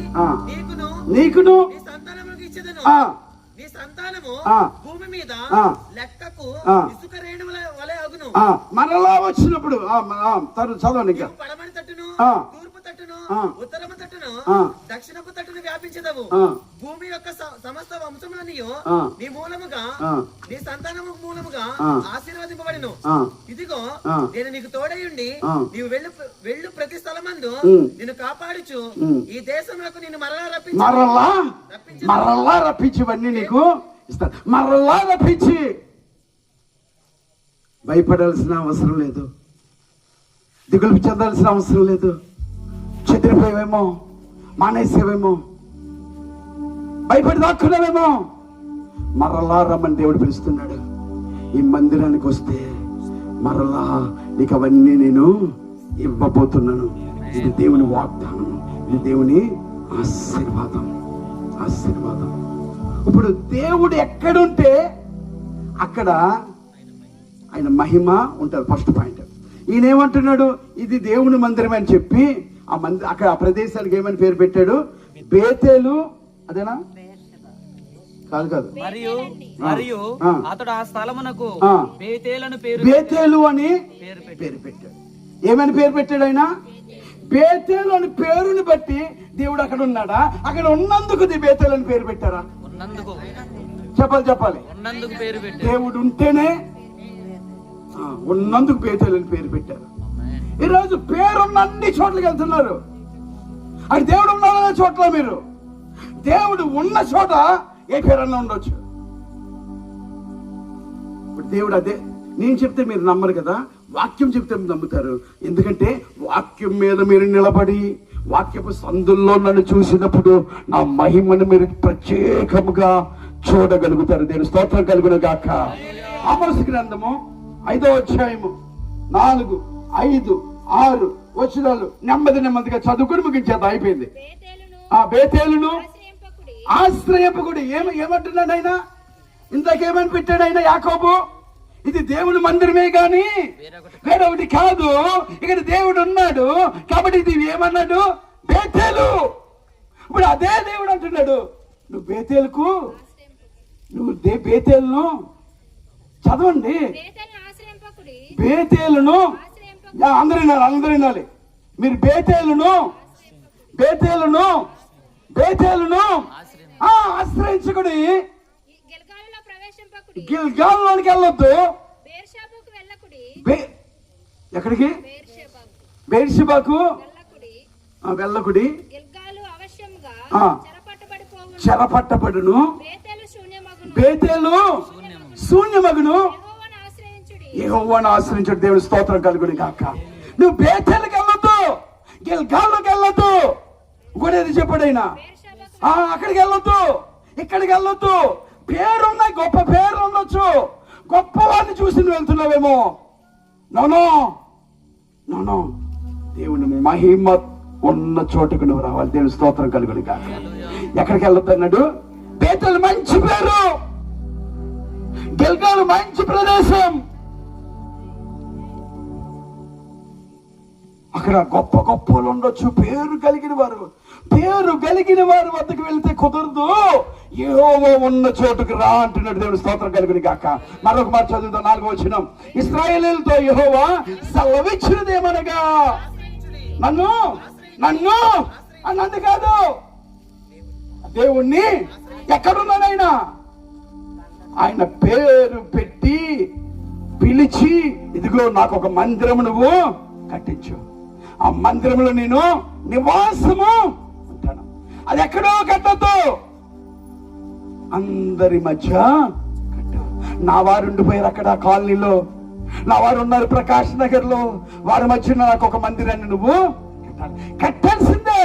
నీకును నీ సంతానములకు ఇచ్చేదను. నీ సంతానము భూమి మీద లెక్కకు ఇసుక రేణువుల వలె అగును. మరలా వచ్చినప్పుడు చదవండి. పడమని తట్టును, తూర్పు తట్టును, ఉత్తరము తట్టును, దక్షిణపు తట్టును వ్యాపించదవు. భూమి యొక్క సమస్త వంశములనియు నీ మూలముగా నీ సంతానము మూలముగా ఆశీర్వదింపబడిను. ఇదిగో నేను నీకు తోడయుండి నీవు వెళ్ళు ప్రతి స్థలమందు నిన్ను కాపాడుచు ఈ దేశంలోకి నిన్ను మరలా రప్పించివన్నీ నీకు ఇస్తాను. మరలా రప్పించి భయపడాల్సిన అవసరం లేదు, దిగులు చెందాల్సిన అవసరం లేదు. చెదిరిపోయేవేమో, మానేసేవేమో, భయపడి దాక్కున్నావేమో, మరలా రమ్మని దేవుడు పిలుస్తున్నాడు. ఈ మందిరానికి వస్తే మరలా నీకు అవన్నీ నేను ఇవ్వబోతున్నాను. ఇది దేవుని వాగ్దానం, ఇది దేవుని ఆశీర్వాదం. ఇప్పుడు దేవుడు ఎక్కడుంటే అక్కడ ఆయన మహిమ ఉంటారు. First point. ఈయన ఏమంటున్నాడు, ఇది దేవుని మందిరం అని చెప్పి అక్కడ ఆ ప్రదేశానికి ఏమని పేరు పెట్టాడు? బేతేలు. అదేనా? కాదు. మరియు అతడు ఆ స్థలమునకు బేతేలు అని పేరు పెట్టాడు. ఏమని పేరు పెట్టాడు ఆయన? బేతేలు అని పేరుని బట్టి దేవుడు అక్కడ ఉన్నాడా? అక్కడ ఉన్నందుకు బేతేలు అని పేరు పెట్టారా? చెప్పాలి. దేవుడు ఉంటేనే ఉన్నందుకు బేతేలు అని పేరు పెట్టారు. ఈరోజు పేరున్న అన్ని చోట్లకి వెళ్తున్నారు. అది దేవుడు ఉన్నాడనే చోట్ల మీరు, దేవుడు ఉన్న చోట ఏ పేరన్నా ఉండొచ్చు. ఇప్పుడు దేవుడు అదే నేను చెప్తే మీరు నమ్మరు కదా, వాక్యం చెప్తే మీరు నమ్ముతారు. ఎందుకంటే వాక్యం మీద మీరు నిలబడి వాక్యపు సందుల్లో నన్ను చూసినప్పుడు నా మహిమను మీరు ప్రత్యేకముగా చూడగలుగుతారు. దేవుని స్తోత్రం కలుగును గాక. ఆమోసు గ్రంథము 5వ అధ్యాయము 4, 5, 6 వచనాలు నెమ్మదిగా చదువుకుని ముగించేది. అయిపోయింది. బేతేలును ఆశ్రయింపకుడి. ఏమంటున్నాడు ఆయన? ఇంతకేమని పెట్టాడు ఆయన? యాకోబు, ఇది దేవుని మందిరమే గాని వేరొకటి కాదు. ఇక్కడ దేవుడు ఉన్నాడు కాబట్టి ఇది ఏమన్నాడు? బేతేలు. ఇప్పుడు అదే దేవుడు అంటున్నాడు, నువ్వు బేతేలును చదవండి. బేతేలును అందరూ వినాలి. మీరు బేతేలును ఆశ్రయించుకుని గిల్గాలులోనికి వెళ్ళొద్దు. ఎక్కడికి? బెర్షెబాకు వెళ్ళకుడి. చెరపట్టబడును. బేతేలు శూన్యమగును. యెహోవాను ఆశ్రయించుడు. దేవుని స్తోత్రం కలుగును గాక. నువ్వు బేతేలుకి వెళ్ళొద్దు, గిల్గాల్లోకి వెళ్ళొద్దు. ఇంకోటి చెప్పాడు ఆయన, అక్కడికి వెళ్ళొద్దు, ఇక్కడికి వెళ్ళొద్దు. పేరున్నాయి, గొప్ప పేరు ఉండొచ్చు, గొప్ప వారిని చూసి నువ్వు వెళ్తున్నావేమో. నో. దేవుని మహిమ ఉన్న చోటుకు నువ్వు రావాలి. దేవుని స్తోత్రం కలుగును గాక. ఎక్కడికి వెళ్ళొద్దు అన్నాడు? బేతేలు మంచి పేరు, గిల్గాలు మంచి ప్రదేశం. అక్కడ గొప్ప గొప్పలు ఉండొచ్చు, పేరు కలిగిన వారు వద్దకు వెళ్తే కుదరదు. యెహోవా ఉన్న చోటుకు రా అంటున్నాడు. దేవుని స్తోత్రం కలుగును గాక. మరొక మాట చదువుతాం. 4వ వచనం. ఇశ్రాయేలీయులతో యెహోవా సెలవిచ్చినదేమనగా నన్ను అన్నది కాదు. దేవుణ్ణి ఎక్కడున్నాడైనా ఆయన పేరు పెట్టి పిలిచి, ఇదిగో నాకు ఒక మందిరం నువ్వు కట్టించు, ఆ మందిరంలో నేను నివాసము ఉంటాను. అది ఎక్కడో కట్టద్దు, అందరి మధ్య కట్టు. నా వారు ఉండిపోయారు అక్కడ కాలనీలో, నా వారు ఉన్నారు ప్రకాష్ నగర్ లో, వారి మధ్యన నాకు ఒక మందిరాన్ని నువ్వు కట్టాల్సిందే.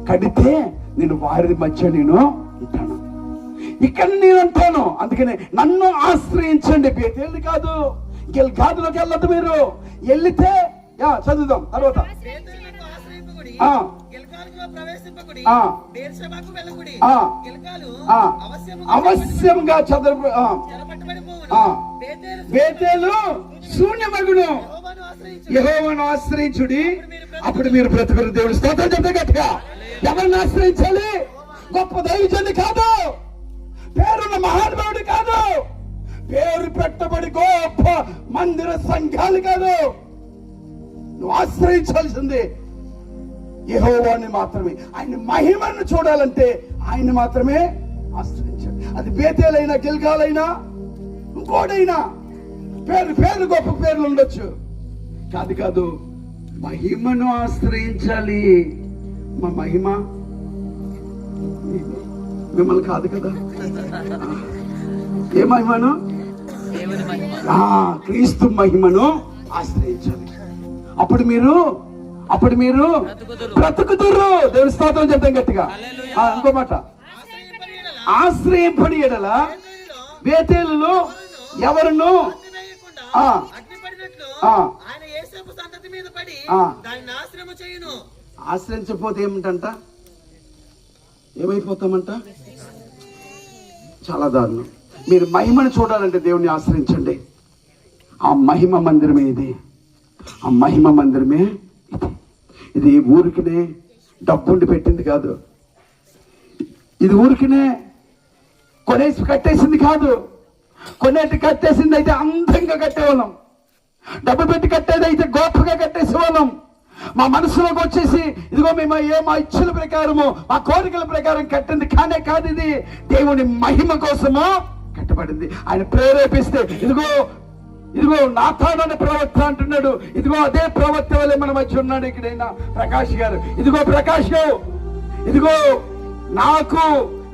కడితే నేను వారి మధ్య నేను ఉంటాను, ఇక్కడ నేను ఉంటాను. అందుకనే నన్ను ఆశ్రయించండి. బేతేలు కాదు, గిల్గాదులోకి వెళ్ళదు. మీరు వెళ్తే చదువుదాం తర్వాత. బేతేలునకు ఆశ్రయింపకుడి, ఆ. గిల్గాలులో ప్రవేశింపకుడి, ఆ. బేర్షెబాకు వెళ్ళకుడి. ఆ. గిల్గాలు ఆ. అవశ్యముగా అవశ్యంగా చెరపట్టబడిపోవును. ఆ. బేతేలు బేతేలు శూన్యమగును. యెహోవాను ఆశ్రయించు. యెహోవాను ఆశ్రయించుడి, అప్పుడు మీరు బ్రతుకురు. దేవుడు స్తోత్రం చెప్తే గట్టిగా. ఎవరిని ఆశ్రయించాలి? గొప్ప దైవజనుడు కాదు, పేరున్న మహానుభావుడు కాదు, పేరు పెట్టబడి గొప్ప మందిర సంఘాలు కాదు. నువ్వు ఆశ్రయించాల్సింది యెహోవాని మాత్రమే. ఆయన మహిమను చూడాలంటే ఆయన మాత్రమే ఆశ్రయించాలి. అది బేతేలైనా గిల్గాలైనా ఇంకోడైనా పేరు గొప్ప పేర్లు ఉండొచ్చు, కాదు మహిమను ఆశ్రయించాలి. మా మహిమ మిమ్మల్ని కాదు కదా. ఏ మహిమను? క్రీస్తు మహిమను ఆశ్రయించాలి. అప్పుడు మీరు బ్రతుకుతుర్రు. దేవుని స్తోత్రం చెప్తాం గట్టిగా. ఇంకో మాట, ఆశ్రయింపడి ఎడల బేతేలులో ఎవరును అగ్నిపడినట్లు ఆ. ఆయన యేసేపు సంతతి మీద పడి ఆ. దాన్ని నాశనము చేయును. ఆశ్రయించకపోతే ఏమిటంట? ఏమైపోతామంట? చాలా దారుణం. మీరు మహిమను చూడాలంటే దేవుణ్ణి ఆశ్రయించండి. ఆ మహిమ మందిరమే ఇది, ఆ మహిమ మందిరమే ఇది. ఊరికినే డబ్బుండి పెట్టింది కాదు, ఇది ఊరికినే కొనేసి కట్టేసింది కాదు. కొనేటి కట్టేసింది అయితే అందంగా కట్టేవాళ్ళం, డబ్బు పెట్టి కట్టేది అయితే గొప్పగా కట్టేసేవాళ్ళం. మా మనసులోకి వచ్చేసి ఇదిగో మేము మా ఇచ్ఛల ప్రకారము మా కోరికల ప్రకారం కట్టింది కానే కాదు. ఇది దేవుని మహిమ కోసము కట్టబడింది. ఆయన ప్రేరేపిస్తే ఇదిగో నాథాను అనే ప్రవక్త అంటున్నాడు. ఇదిగో అదే ప్రవక్త వల్లే మన మధ్య ఉన్నాడు ఇక్కడైనా ప్రకాష్ గారు. ఇదిగో ప్రకాష్ గారు, ఇదిగో నాకు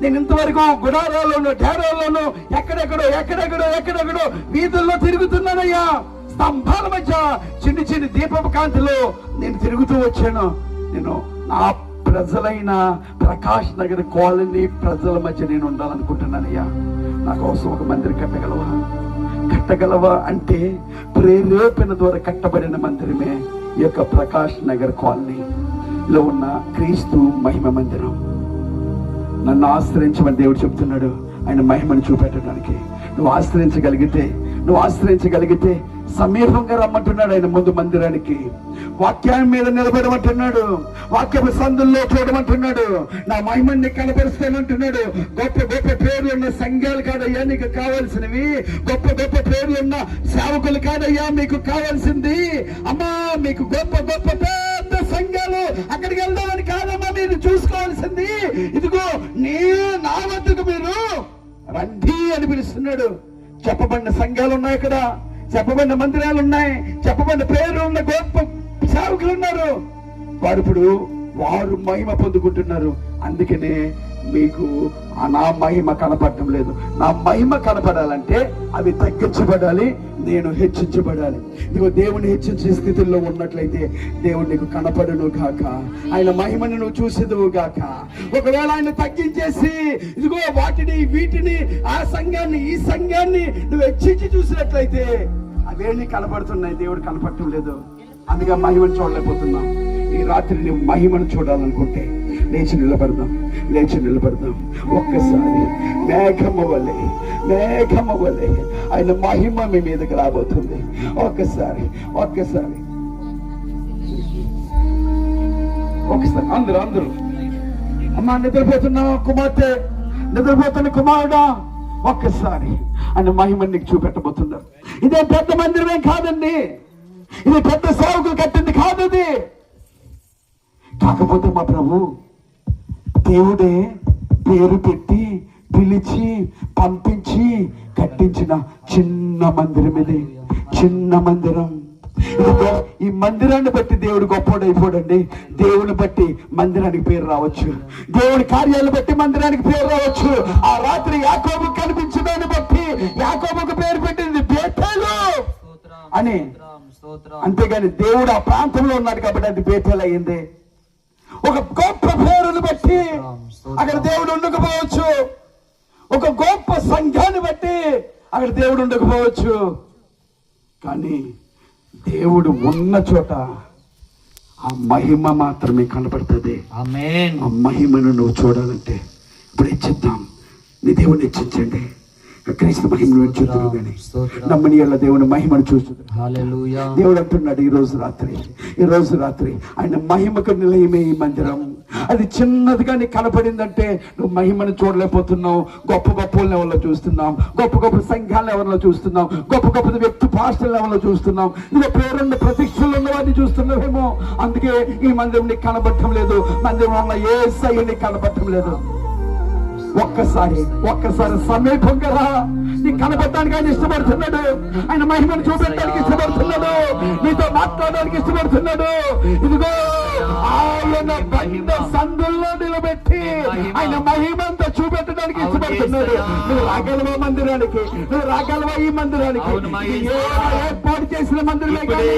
నేను ఇంతవరకు గుడారాల్లోనూ డేరాల్లోనూ ఎక్కడెక్కడో వీధుల్లో తిరుగుతున్నానయ్యా. స్తంభాల మధ్య చిన్ని దీపపు కాంతిలో నేను తిరుగుతూ వచ్చాను. నేను నా ప్రజలైన ప్రకాష్ నగర్ కాలనీ ప్రజల మధ్య నేను ఉండాలనుకుంటున్నానయ్యా. నా కోసం ఒక మందిరం కట్టగలవా అంటే ప్రేరేపణ ద్వారా కట్టబడిన మందిరమే ఈ యొక్క ప్రకాష్ నగర్ కాలనీలో ఉన్న క్రీస్తు మహిమ మందిరం. నన్ను ఆశ్రయించమని దేవుడు చెప్తున్నాడు, ఆయన మహిమను చూపెట్టడానికి. నువ్వు ఆశ్రయించగలిగితే సమీపంగా రమ్మంటున్నాడు ఆయన ముందు మందిరానికి. వాక్యం మీద నిలబడమంటున్నాడు, వాక్యపు సందుల్లో చూడమంటున్నాడు, నా మహిమని కనపరుస్తానంటున్నాడు. గొప్ప పేర్లు ఉన్న సంఘాలు కాదయ్యా నీకు కావాల్సినవి, గొప్ప పేర్లు ఉన్న సేవకులు కాదయ్యా మీకు కావాల్సింది. అమ్మా మీకు గొప్ప పెద్ద సంఘాలు అక్కడికి వెళ్దామని కాదమ్మా మీరు చూసుకోవాల్సింది. ఇదిగో నా వద్దకు మీరు రండి అని పిలుస్తున్నాడు. చెప్పబడిన సంఘాలు ఉన్నాయి, ఇక్కడ చెప్పబడిన మందిరాలు ఉన్నాయి, చెప్పబడిన పేర్లు ఉన్న గొప్ప సేవకులు ఉన్నారు. వారు మహిమ పొందుకుంటున్నారు. అందుకనే మీకు నా మహిమ కనపడటం లేదు. నా మహిమ కనపడాలంటే అవి తగ్గించబడాలి, నేను హెచ్చించబడాలి. ఇదిగో దేవుని హెచ్చించే స్థితిలో ఉన్నట్లయితే దేవుడు నీకు కనపడును గాక, ఆయన మహిమను నువ్వు చూసేదువు గాక. ఒకవేళ ఆయన తగ్గించేసి ఇదిగో వీటిని ఆ సంఘాన్ని ఈ సంఘాన్ని నువ్వు హెచ్చించి చూసినట్లయితే అవేమి కనపడుతున్నాయి, దేవుడు కనపడటం లేదు. అందుకే మహిమను చూడలేకపోతున్నాం. ఈ రాత్రి నువ్వు మహిమను చూడాలనుకుంటే లేచి నిలబడదాం. ఒక్కసారి మేఘము వలె ఆయన మహిమ మీ మీదకి రాబోతుంది. ఒక్కసారి అందరూ అమ్మా నిద్రపోతున్నా కుమార్తె, నిద్రపోతున్న కుమారుడా, ఒక్కసారి ఆయన మహిమని నీకు చూపెట్టబోతున్నారు. ఇదే పెద్ద మందిరమేం కాదండి, ఇది పెద్ద సేవకులు కట్టింది కాదు. ఇది కాకపోతే మా ప్రభు దేవుడే పేరు పెట్టి పిలిచి పంపించి కట్టించిన చిన్న మందిరం. ఇది చిన్న మందిరం. ఇదిగో ఈ మందిరాన్ని బట్టి దేవుడు గొప్పవాడైపోడండి. దేవుని బట్టి మందిరానికి పేరు రావచ్చు, దేవుడి కార్యాలను బట్టి మందిరానికి పేరు రావచ్చు. ఆ రాత్రి యాకోబు కనిపించడాన్ని బట్టి యాకోబుకు పేరు పెట్టింది బేతేలు అని. అంతేగాని దేవుడు ఆ ప్రాంతంలో ఉన్నాడు కాబట్టి అది బేతేలు అయ్యింది. ఒక గొప్ప పేరును బట్టి అక్కడ దేవుడు ఉండకపోవచ్చు, ఒక గొప్ప సంఘాన్ని బట్టి అక్కడ దేవుడు ఉండకపోవచ్చు. కానీ దేవుడు ఉన్న చోట ఆ మహిమ మాత్రమే కనపడుతుంది. ఆమేన్. ఆ మహిమను నువ్వు చూడాలంటే ఇప్పుడు హెచ్చిద్దాం. నీ దేవుడిని హెచ్చించండి. క్రీస్తు మహిమను చూద్దురు కానీ నమ్మని ఎలా దేవుని మహిమను చూస్తుంది. హల్లెలూయా. దేవుడు అంటున్నాడు ఈ రోజు రాత్రి ఆయన మహిమకు నిలయమే ఈ మందిరం. అది చిన్నదిగా నీకు కనపడిందంటే నువ్వు మహిమను చూడలేకపోతున్నావు. గొప్ప గొప్ప లెవెల్లో చూస్తున్నాం, గొప్ప గొప్ప సంఘాల లెవెల్లో చూస్తున్నాం, గొప్ప గొప్ప వ్యక్తి పాస్టర్ లెవెల్లో చూస్తున్నాం, ఇక పేరున్న ప్రతిష్టలు ఉన్న వారిని చూస్తున్నావేమో. అందుకే ఈ మందిరం నీకు కనబడటం లేదు, మందిరం ఉన్న యేసయ్య నీకు కనబడటం లేదు. ఒక్కసారి సమీపంగా రా. నీ కనబడటానికి ఆయన ఇష్టపడుతున్నాడు, ఆయన మహిమను చూపెట్టడానికి ఇష్టపడుతున్నాడు, నీతో మాట్లాడడానికి ఇష్టపడుతున్నాడు. ఇదిగో ఆయన బండ సందుల్లో నిలబెట్టి ఆయన మహిమంతా చూపెట్టడానికి ఇష్టపడుతున్నాడు. నువ్వు రాగలవా మందిరానికి? నువ్వు రాగలవా ఈ మందిరానికి? ఏర్పాటు చేసిన మందిరమే కానీ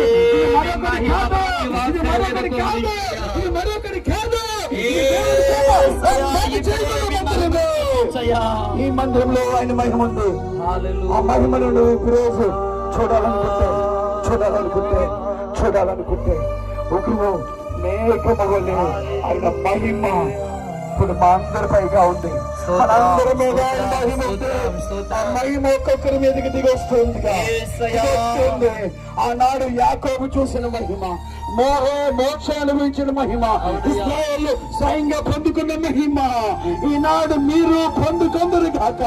మరొకరి కాదు. ఈ మందిరంలో ఆయన మహిమ ఉంది. ఆ మహిమను నువ్వు ఈరోజు చూడాలనుకుంటే ఒక మేఘమవలే ఆయన మహిమ ఇప్పుడు మా అందరిపైగా ఉంది. మనందరి మీద ఆయన మహిమ ఉంది. ఆ మహిమ ఒక్కొక్కరి మీదకి దిగొస్తుంది. ఆనాడు యాకోబు చూసిన మహిమ, మోక్ష అనుభవించిన మహిమ, ఇశ్రాయేలు స్వయంగా పొందుకున్న మహిమ ఈనాడు మీరు పొందుకొందరు కాక.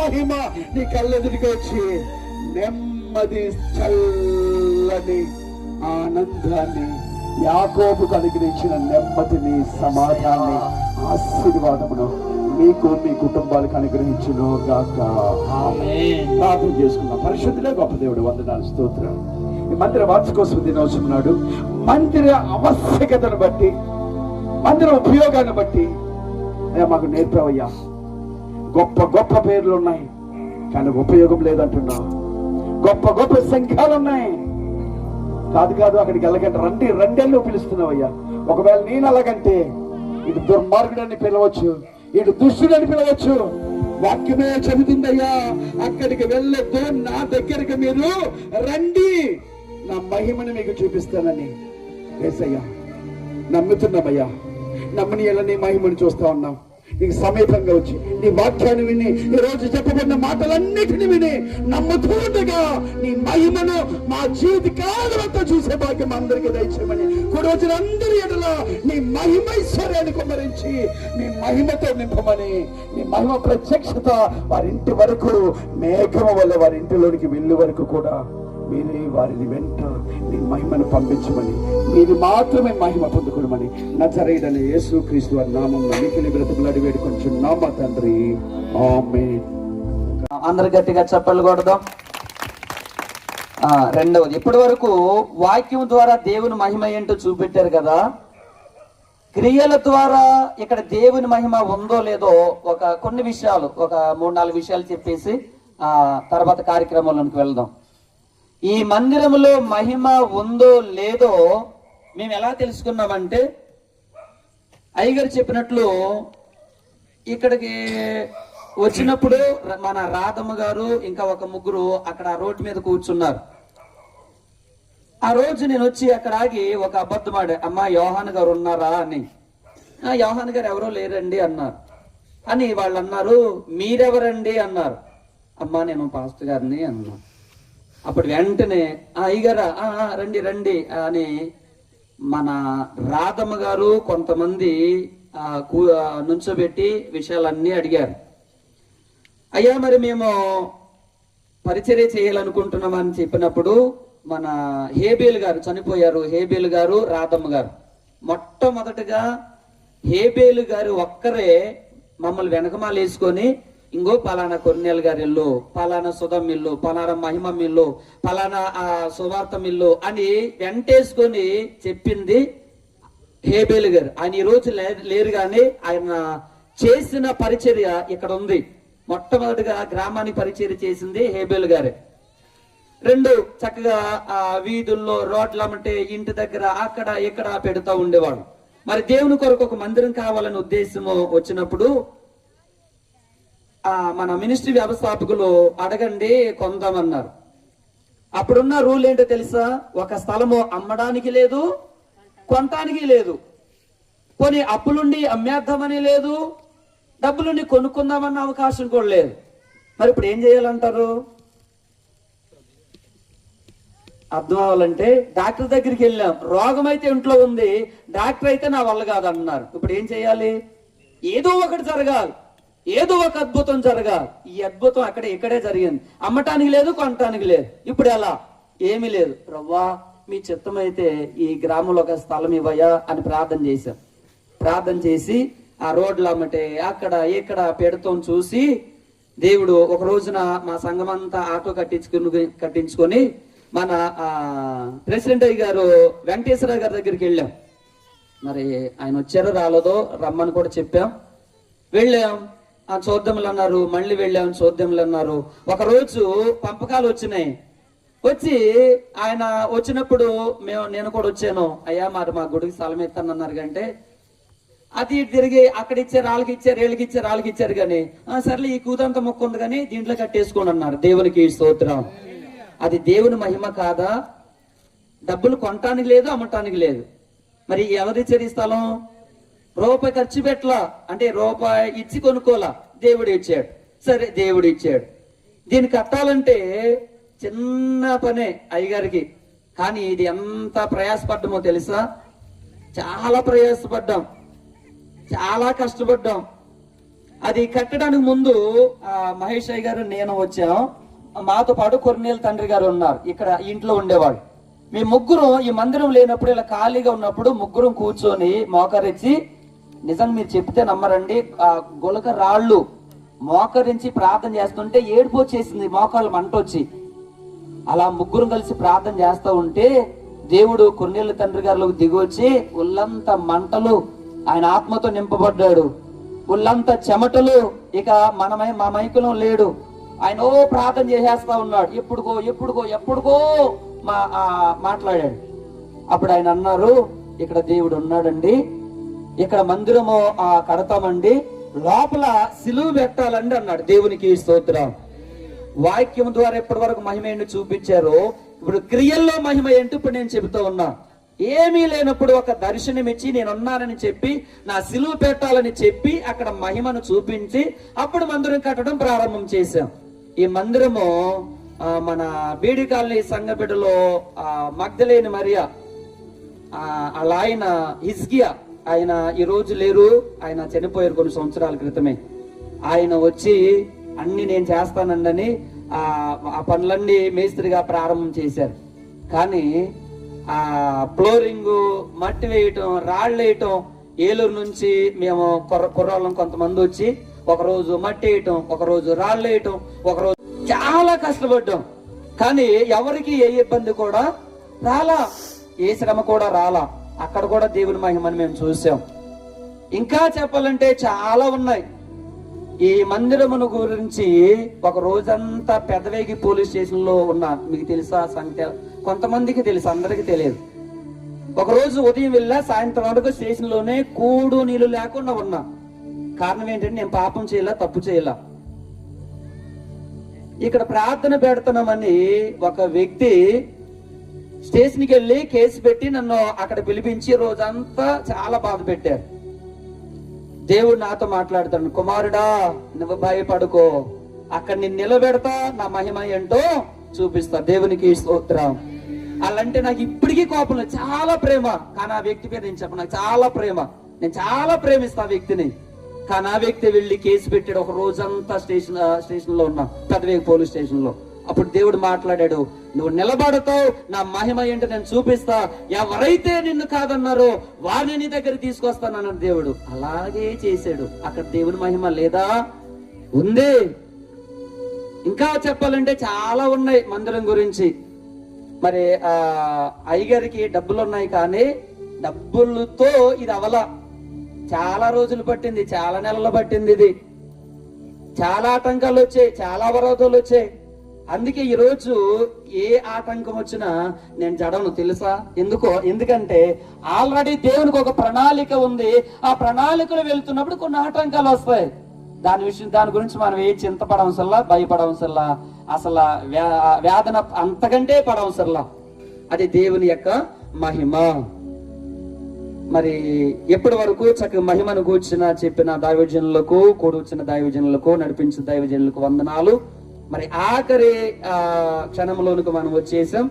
మహిమ నీ కళ్ళెదురికి వచ్చి నెమ్మది, చల్లని ఆనందాన్ని, యాకోబుకు అనుగ్రహించిన నెమ్మదిని, సమాధానాన్ని, ఆశీర్వాదమును మీకు మీ కుటుంబాలకు అనుగ్రహించును గాక. ప్రార్థన చేసుకున్నాం. పరిశుద్ధులే గొప్ప దేవుడు, వందనాలు, స్తోత్రం. ఈ మందిర వార్షికోత్సవ దినోత్సవం నాడు మందిర ఆవశ్యకతను బట్టి, మందిర ఉపయోగాన్ని బట్టి మాకు నేర్పవయ్యా. గొప్ప గొప్ప పేర్లు ఉన్నాయి కానీ ఉపయోగం లేదంటున్నావు. గొప్ప గొప్ప సంఘాలు ఉన్నాయి, కాదు అక్కడికి వెళ్ళకంటే రెండేళ్ళు పిలుస్తున్నావయ్యా. ఒకవేళ నేను అలాగంటే ఇటు దుర్మార్గుడని పిలవచ్చు, ఇటు దుష్టుడని పిలవచ్చు. వాక్యమే చెబుతుందయ్యా, అక్కడికి వెళ్ళొద్దు, నా దగ్గరికి మీరు రండి, నా మహిమను మీకు చూపిస్తానని. యేసయ్యా నమ్ముతున్నామయ్యా, నమ్మని ఎలా నీ మహిమను చూస్తా ఉన్నాం. నీకు సమీపంగా వచ్చి నీ వాక్యాన్ని విని, ఈ రోజు చెప్పబడిన మాటలన్నిటిని విని నమ్ముతూ ఉండగా నీ మహిమను మా జీవితకాలంతా చూసే భాగ్యం అందరికీ దయచేయమని, కొన్ని రోజులందరి ఎడల నీ మహిమైశ్వర్యాన్ని కుమ్మరించి నీ మహిమతో నింపమని, నీ మహిమ ప్రత్యక్షత వారింటి వరకు మేఘం వల్ల వారి ఇంటిలోనికి వెళ్ళు వరకు కూడా మీరే వారిని వెంట నీ మహిమను పంపించమని, మీరు మాత్రమే మహిమ పొందుకోమని నజరేయుడైన యేసుక్రీస్తు వారి నామములో మిక్కిలి బ్రతుకులాడి వేడుకొంచున్నాం మా తండ్రి, ఆమేన్. అందరు గట్టిగా చప్పట్లు కొడదాం. రెండవది, ఇప్పటి వరకు వాక్యం ద్వారా దేవుని మహిమ ఏంటో చూపెట్టారు కదా. క్రియల ద్వారా ఇక్కడ దేవుని మహిమ ఉందో లేదో కొన్ని విషయాలు, ఒక 3-4 విషయాలు చెప్పేసి తర్వాత కార్యక్రమాలకు వెళ్దాం. ఈ మందిరంలో మహిమ ఉందో లేదో మేము ఎలా తెలుసుకున్నామంటే, అయ్యగారు చెప్పినట్లు ఇక్కడికి వచ్చినప్పుడు మన రాధమ్మ గారు ఇంకా ఒక ముగ్గురు అక్కడ రోడ్డు మీద కూర్చున్నారు. ఆ రోజు నేను వచ్చి అక్కడ ఆగి ఒక అబద్ధం ఆడా, అమ్మా యోహాన్ గారు ఉన్నారా అని. యోహాన్ గారు ఎవరో లేరండి అన్నారు. అని వాళ్ళు అన్నారు, మీరెవరండి అన్నారు. అమ్మా నేను పాస్టర్ గారిని అన్నా. అప్పుడు వెంటనే అయ్యగారా రండి రండి అని మన రాధమ్మ గారు కొంతమంది నుంచోబెట్టి విషయాలన్నీ అడిగారు. అయ్యా మరి మేము పరిచర్య చేయాలనుకుంటున్నామని చెప్పినప్పుడు మన హేబేలు గారు చనిపోయారు. హేబేలు గారు, రాధమ్మ గారు. మొట్టమొదటిగా హేబేలు గారు ఒక్కరే మమ్మల్ని వెనకమాల వేసుకొని ఇంకో పలానా కొన్నేలు గారి ఇల్లు, పలానా సుధం ఇల్లు, పలానా మహిమ ఇల్లు, పలానా సువార్తం ఇల్లు అని వెంటేసుకొని చెప్పింది హేబేలు గారు. ఆయన ఈ రోజు లేరు కానీ ఆయన చేసిన పరిచర్య ఇక్కడ ఉంది. మొట్టమొదటిగా గ్రామానికి పరిచర్య చేసింది హేబేలు గారే. రెండు చక్కగా వీధుల్లో రోడ్లమంటే ఇంటి దగ్గర అక్కడ ఇక్కడ పెడుతూ ఉండేవాడు. మరి దేవుని కొరకు ఒక మందిరం కావాలనే ఉద్దేశము వచ్చినప్పుడు మన మినిస్ట్రీ వ్యవస్థాపకులు అడగండి కొందామన్నారు. అప్పుడున్న రూల్ ఏంటో తెలుసా? ఒక స్థలము అమ్మడానికి లేదు, కొనటానికి లేదు. కొన్ని అప్పులుండి అమ్మేద్దామని లేదు, డబ్బులుండి కొనుక్కుందామన్న అవకాశం కూడా లేదు. మరి ఇప్పుడు ఏం చేయాలంటారు? అర్థం అవ్వాలంటే డాక్టర్ దగ్గరికి వెళ్ళాం, రోగం అయితే ఇంట్లో ఉంది, డాక్టర్ అయితే నా వల్ల కాదన్నారు. ఇప్పుడు ఏం చేయాలి? ఏదో ఒకటి జరగాలి, ఏదో ఒక అద్భుతం జరగాలి. ఈ అద్భుతం ఇక్కడే జరిగింది. అమ్మటానికి లేదు, కొనటానికి లేదు. ఇప్పుడు ఎలా? ఏమీ లేదు. రవ్వా మీ చిత్తమైతే ఈ గ్రామంలో ఒక స్థలం ఇవ్వయా అని ప్రార్థన చేశాం. ప్రార్థన చేసి ఆ రోడ్లు అమ్మటే అక్కడ ఇక్కడ పెడతాం చూసి దేవుడు ఒక రోజున మా సంఘం అంతా ఆటో కట్టించుకొని మన ప్రెసిడెంట్ అయ్య గారు వెంకటేశ్వర గారి దగ్గరికి వెళ్ళాం. మరి ఆయన వచ్చారో రాలేదో రమ్మని కూడా చెప్పాం. వెళ్ళాం, చూద్దాంలు అన్నారు. మళ్ళీ వెళ్ళాం, చూద్దాంలు అన్నారు. ఒక రోజు పంపకాలు వచ్చినాయి. వచ్చి ఆయన వచ్చినప్పుడు నేను కూడా వచ్చాను. అయ్యా మరి మా గుడికి స్థలం ఎత్తానన్నారు కంటే అది తిరిగి అక్కడ ఇచ్చారు, వాళ్ళకి ఇచ్చారు, వీళ్ళకి ఇచ్చారు, వాళ్ళకి ఇచ్చారు. కానీ సర్లే ఈ కూతంత మొక్క ఉంది కానీ దీంట్లో కట్టేసుకోండి అన్నారు. దేవునికి స్తోత్రం. అది దేవుని మహిమ కాదా? డబ్బులు కొనటానికి లేదు, అమ్మటానికి లేదు. మరి ఎవరిచ్చారు ఈ స్థలం? రూపాయి ఖర్చు పెట్టలా, అంటే రూపాయి ఇచ్చి కొనుక్కోలా, దేవుడు ఇచ్చాడు. సరే దేవుడు ఇచ్చాడు. దీన్ని కట్టాలంటే చిన్న పనే అయ్యగారికి. కానీ ఇది ఎంత ప్రయాసపడ్డామో తెలుసా? చాలా ప్రయాసపడ్డాం, చాలా కష్టపడ్డాం. అది కట్టడానికి ముందు మహేష్ అయ్య గారు నేను వచ్చాం. మాతో పాటు కొన్నేళ్ళ తండ్రి గారు ఉన్నారు, ఇక్కడ ఇంట్లో ఉండేవాడు. మీ ముగ్గురం ఈ మందిరం లేనప్పుడు ఇలా ఖాళీగా ఉన్నప్పుడు ముగ్గురం కూర్చొని మోకరించి, నిజంగా మీరు చెప్తే నమ్మరండి, గులక రాళ్ళు మోకరించి ప్రార్థన చేస్తుంటే ఏడుపు వచ్చేసింది, మోకాళ్ళు మంట వచ్చి. అలా ముగ్గురం కలిసి ప్రార్థన చేస్తూ ఉంటే దేవుడు కొన్నేళ్ళ తండ్రి గారిలోకి దిగి వచ్చి ఒళ్ళంతా మంటలు, ఆయన ఆత్మతో నింపబడ్డాడు. ఒళ్ళంతా చెమటలు, ఇక మా మైకులం లేడు. ఆయన ప్రార్థన చేసేస్తా ఉన్నాడు. ఎప్పుడుకో మాట్లాడాడు. అప్పుడు ఆయన అన్నారు, ఇక్కడ దేవుడు ఉన్నాడండి, ఇక్కడ మందిరము కడతామండి, లోపల సిలువ పెట్టాలండి అన్నాడు. దేవునికి స్తోత్రం. వాక్యం ద్వారా ఎప్పటి వరకు మహిమ ఏంటో చూపించారు. ఇప్పుడు క్రియల్లో మహిమ ఏంటో ఇప్పుడు నేను చెబుతూ ఉన్నా. ఏమీ లేనప్పుడు ఒక దర్శనం ఇచ్చి నేనున్నానని చెప్పి నా సిలువ పెట్టాలని చెప్పి అక్కడ మహిమను చూపించి అప్పుడు మందిరం కట్టడం ప్రారంభం చేశాం. ఈ మందిరము మన బీడి కాలనీ సంఘబిడ్డలో మగ్ధలేని మరియా అలా ఆయన హిజ్కియా, ఆయన ఈ రోజు లేరు, ఆయన చనిపోయారు కొన్ని సంవత్సరాల క్రితమే. ఆయన వచ్చి అన్ని నేను చేస్తానండి ఆ పనులన్నీ మేస్త్రిగా ప్రారంభం చేశారు. కానీ ఫ్లోరింగ్, మట్టి వేయటం, రాళ్ళు వేయటం, ఏలూరు నుంచి మేము కుర్రాళ్ళం కొంతమంది వచ్చి ఒకరోజు మట్టి వేయటం, ఒకరోజు రాళ్ళు వేయటం, ఒకరోజు చాలా కష్టపడ్డాం. కానీ ఎవరికి ఏ ఇబ్బంది కూడా రాలా, ఏ శ్రమ కూడా రాలా. అక్కడ కూడా దేవుని మహిమని మేము చూసాం. ఇంకా చెప్పాలంటే చాలా ఉన్నాయి. ఈ మందిరమును గురించి ఒక రోజంతా పెదవేగి పోలీస్ స్టేషన్ లో ఉన్నా. మీకు తెలుసా సంఖ్య? కొంతమందికి తెలుసు, అందరికి తెలియదు. ఒక రోజు ఉదయం వెళ్ళా, సాయంత్రం వరకు స్టేషన్ లోనే కూడు నీళ్లు లేకుండా ఉన్నా. కారణం ఏంటంటే నేను పాపం చేయాల, తప్పు చేయాల. ఇక్కడ ప్రార్థన పెడుతున్నామని ఒక వ్యక్తి స్టేషన్కి వెళ్ళి కేసు పెట్టి నన్ను అక్కడ పిలిపించి రోజంతా చాలా బాధ పెట్టారు. దేవుడు నాతో మాట్లాడుతాడు, కుమారుడా నువ్వు భయపడుకో, అక్కడ నేను నిలబెడతా, నా మహిమ ఏంటో చూపిస్తా. దేవునికి స్తోత్రం. అలాంటే నాకు ఇప్పటికీ కోపం, చాలా ప్రేమ. కానీ ఆ వ్యక్తి పేరు నేను చెప్పను, నాకు చాలా ప్రేమ, నేను చాలా ప్రేమిస్తా ఆ వ్యక్తిని. కానీ ఆ వ్యక్తి వెళ్ళి కేసు పెట్టాడు. ఒక రోజంతా స్టేషన్ లో ఉన్నా, పెదవేగి పోలీస్ స్టేషన్ లో. అప్పుడు దేవుడు మాట్లాడాడు, నువ్వు నిలబడతావు, నా మహిమ ఏంటో నేను చూపిస్తా, ఎవరైతే నిన్ను కాదన్నారో వారిని నీ దగ్గర తీసుకొస్తానన్నాడు దేవుడు. అలాగే చేశాడు. అక్కడ దేవుని మహిమ లేదా? ఉంది. ఇంకా చెప్పాలంటే చాలా ఉన్నాయి మందిరం గురించి. మరి అయ్యగారికి డబ్బులు ఉన్నాయి, కానీ డబ్బులతో ఇది అవలా. చాలా రోజులు పట్టింది, చాలా నెలలు పట్టింది. ఇది చాలా ఆటంకాలు వచ్చాయి, చాలా అవరోధాలు వచ్చాయి. అందుకే ఈరోజు ఏ ఆటంకం వచ్చినా నేను జడను, తెలుసా ఎందుకంటే ఆల్రెడీ దేవునికి ఒక ప్రణాళిక ఉంది. ఆ ప్రణాళికలు వెళ్తున్నప్పుడు కొన్ని ఆటంకాలు వస్తాయి. దాని గురించి మనం ఏ చింతపడవసల్లా, భయపడవసల్లా, అసలు వేదన అంతకంటే పడవసల్లా. అది దేవుని యొక్క మహిమ. మరి ఎప్పటి వరకు చక్కగా మహిమను కూర్చున్న చెప్పిన దైవజనులకు, కూడొచ్చిన దైవజనులకు, నడిపించిన దైవజనులకు వందనాలు. మరి ఆఖరి క్షణంలోనికి మనం వచ్చేసాం.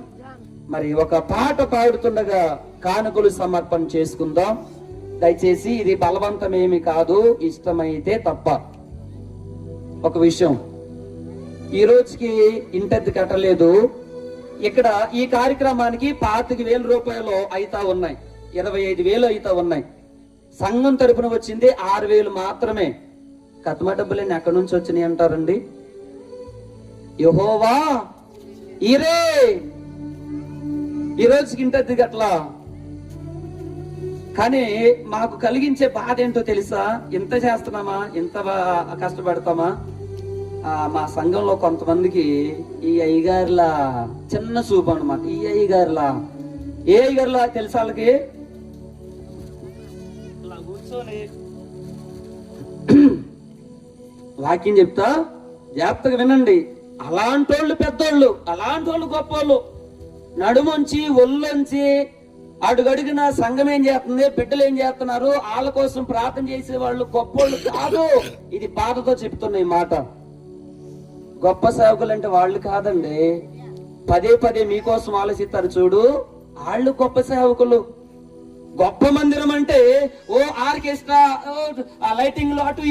మరి ఒక పాట పాడుతుండగా కానుకలు సమర్పణ చేసుకుందాం. దయచేసి ఇది బలవంతమేమి కాదు, ఇష్టమైతే తప్ప. ఒక విషయం, ఈ రోజుకి ఇంటద్ది కట్టలేదు. ఇక్కడ ఈ కార్యక్రమానికి 25,000 రూపాయలు అయితా ఉన్నాయి, 25,000 అయితా ఉన్నాయి. సంఘం తరపున వచ్చింది 6,000 మాత్రమే. కత్మ డబ్బులన్నీ ఎక్కడి నుంచి వచ్చినాయి అంటారండి? యెహోవా ఈరే ఈ రోజుకి ఇంటద్ది గట్లా. కానీ మాకు కలిగించే బాధ ఏంటో తెలుసా? ఇంత చేస్తున్నామా, ఇంత కష్టపడతామా? మా సంఘంలో కొంతమందికి ఈ అయ్యగారిలా చిన్న చూపు అన్నమాట. ఈ అయ్యగారిలా, ఏ అయ్యగారిలా తెలుసా? వాళ్ళకి కూర్చొని వాక్యం చెప్తా, జాగ్రత్తగా వినండి. అలాంటి వాళ్ళు పెద్దోళ్ళు, అలాంటి వాళ్ళు గొప్పోళ్ళు. నడుముంచి ఒళ్ళొంచి అడుగడుగున సంఘం ఏం చేస్తుంది, బిడ్డలు ఏం చేస్తున్నారు, వాళ్ళ కోసం ప్రార్థన చేసే వాళ్ళు గొప్పోళ్ళు కాదు. ఇది బాధతో చెప్తున్న ఈ మాట. గొప్ప సేవకులు అంటే వాళ్ళు కాదండి. పదే పదే మీకోసం ఆలోచిస్తారు చూడు, వాళ్ళు గొప్ప సేవకులు. గొప్ప మందిరం అంటే ఓ ఆర్కెస్ట్రా, లైటింగ్ లో అటు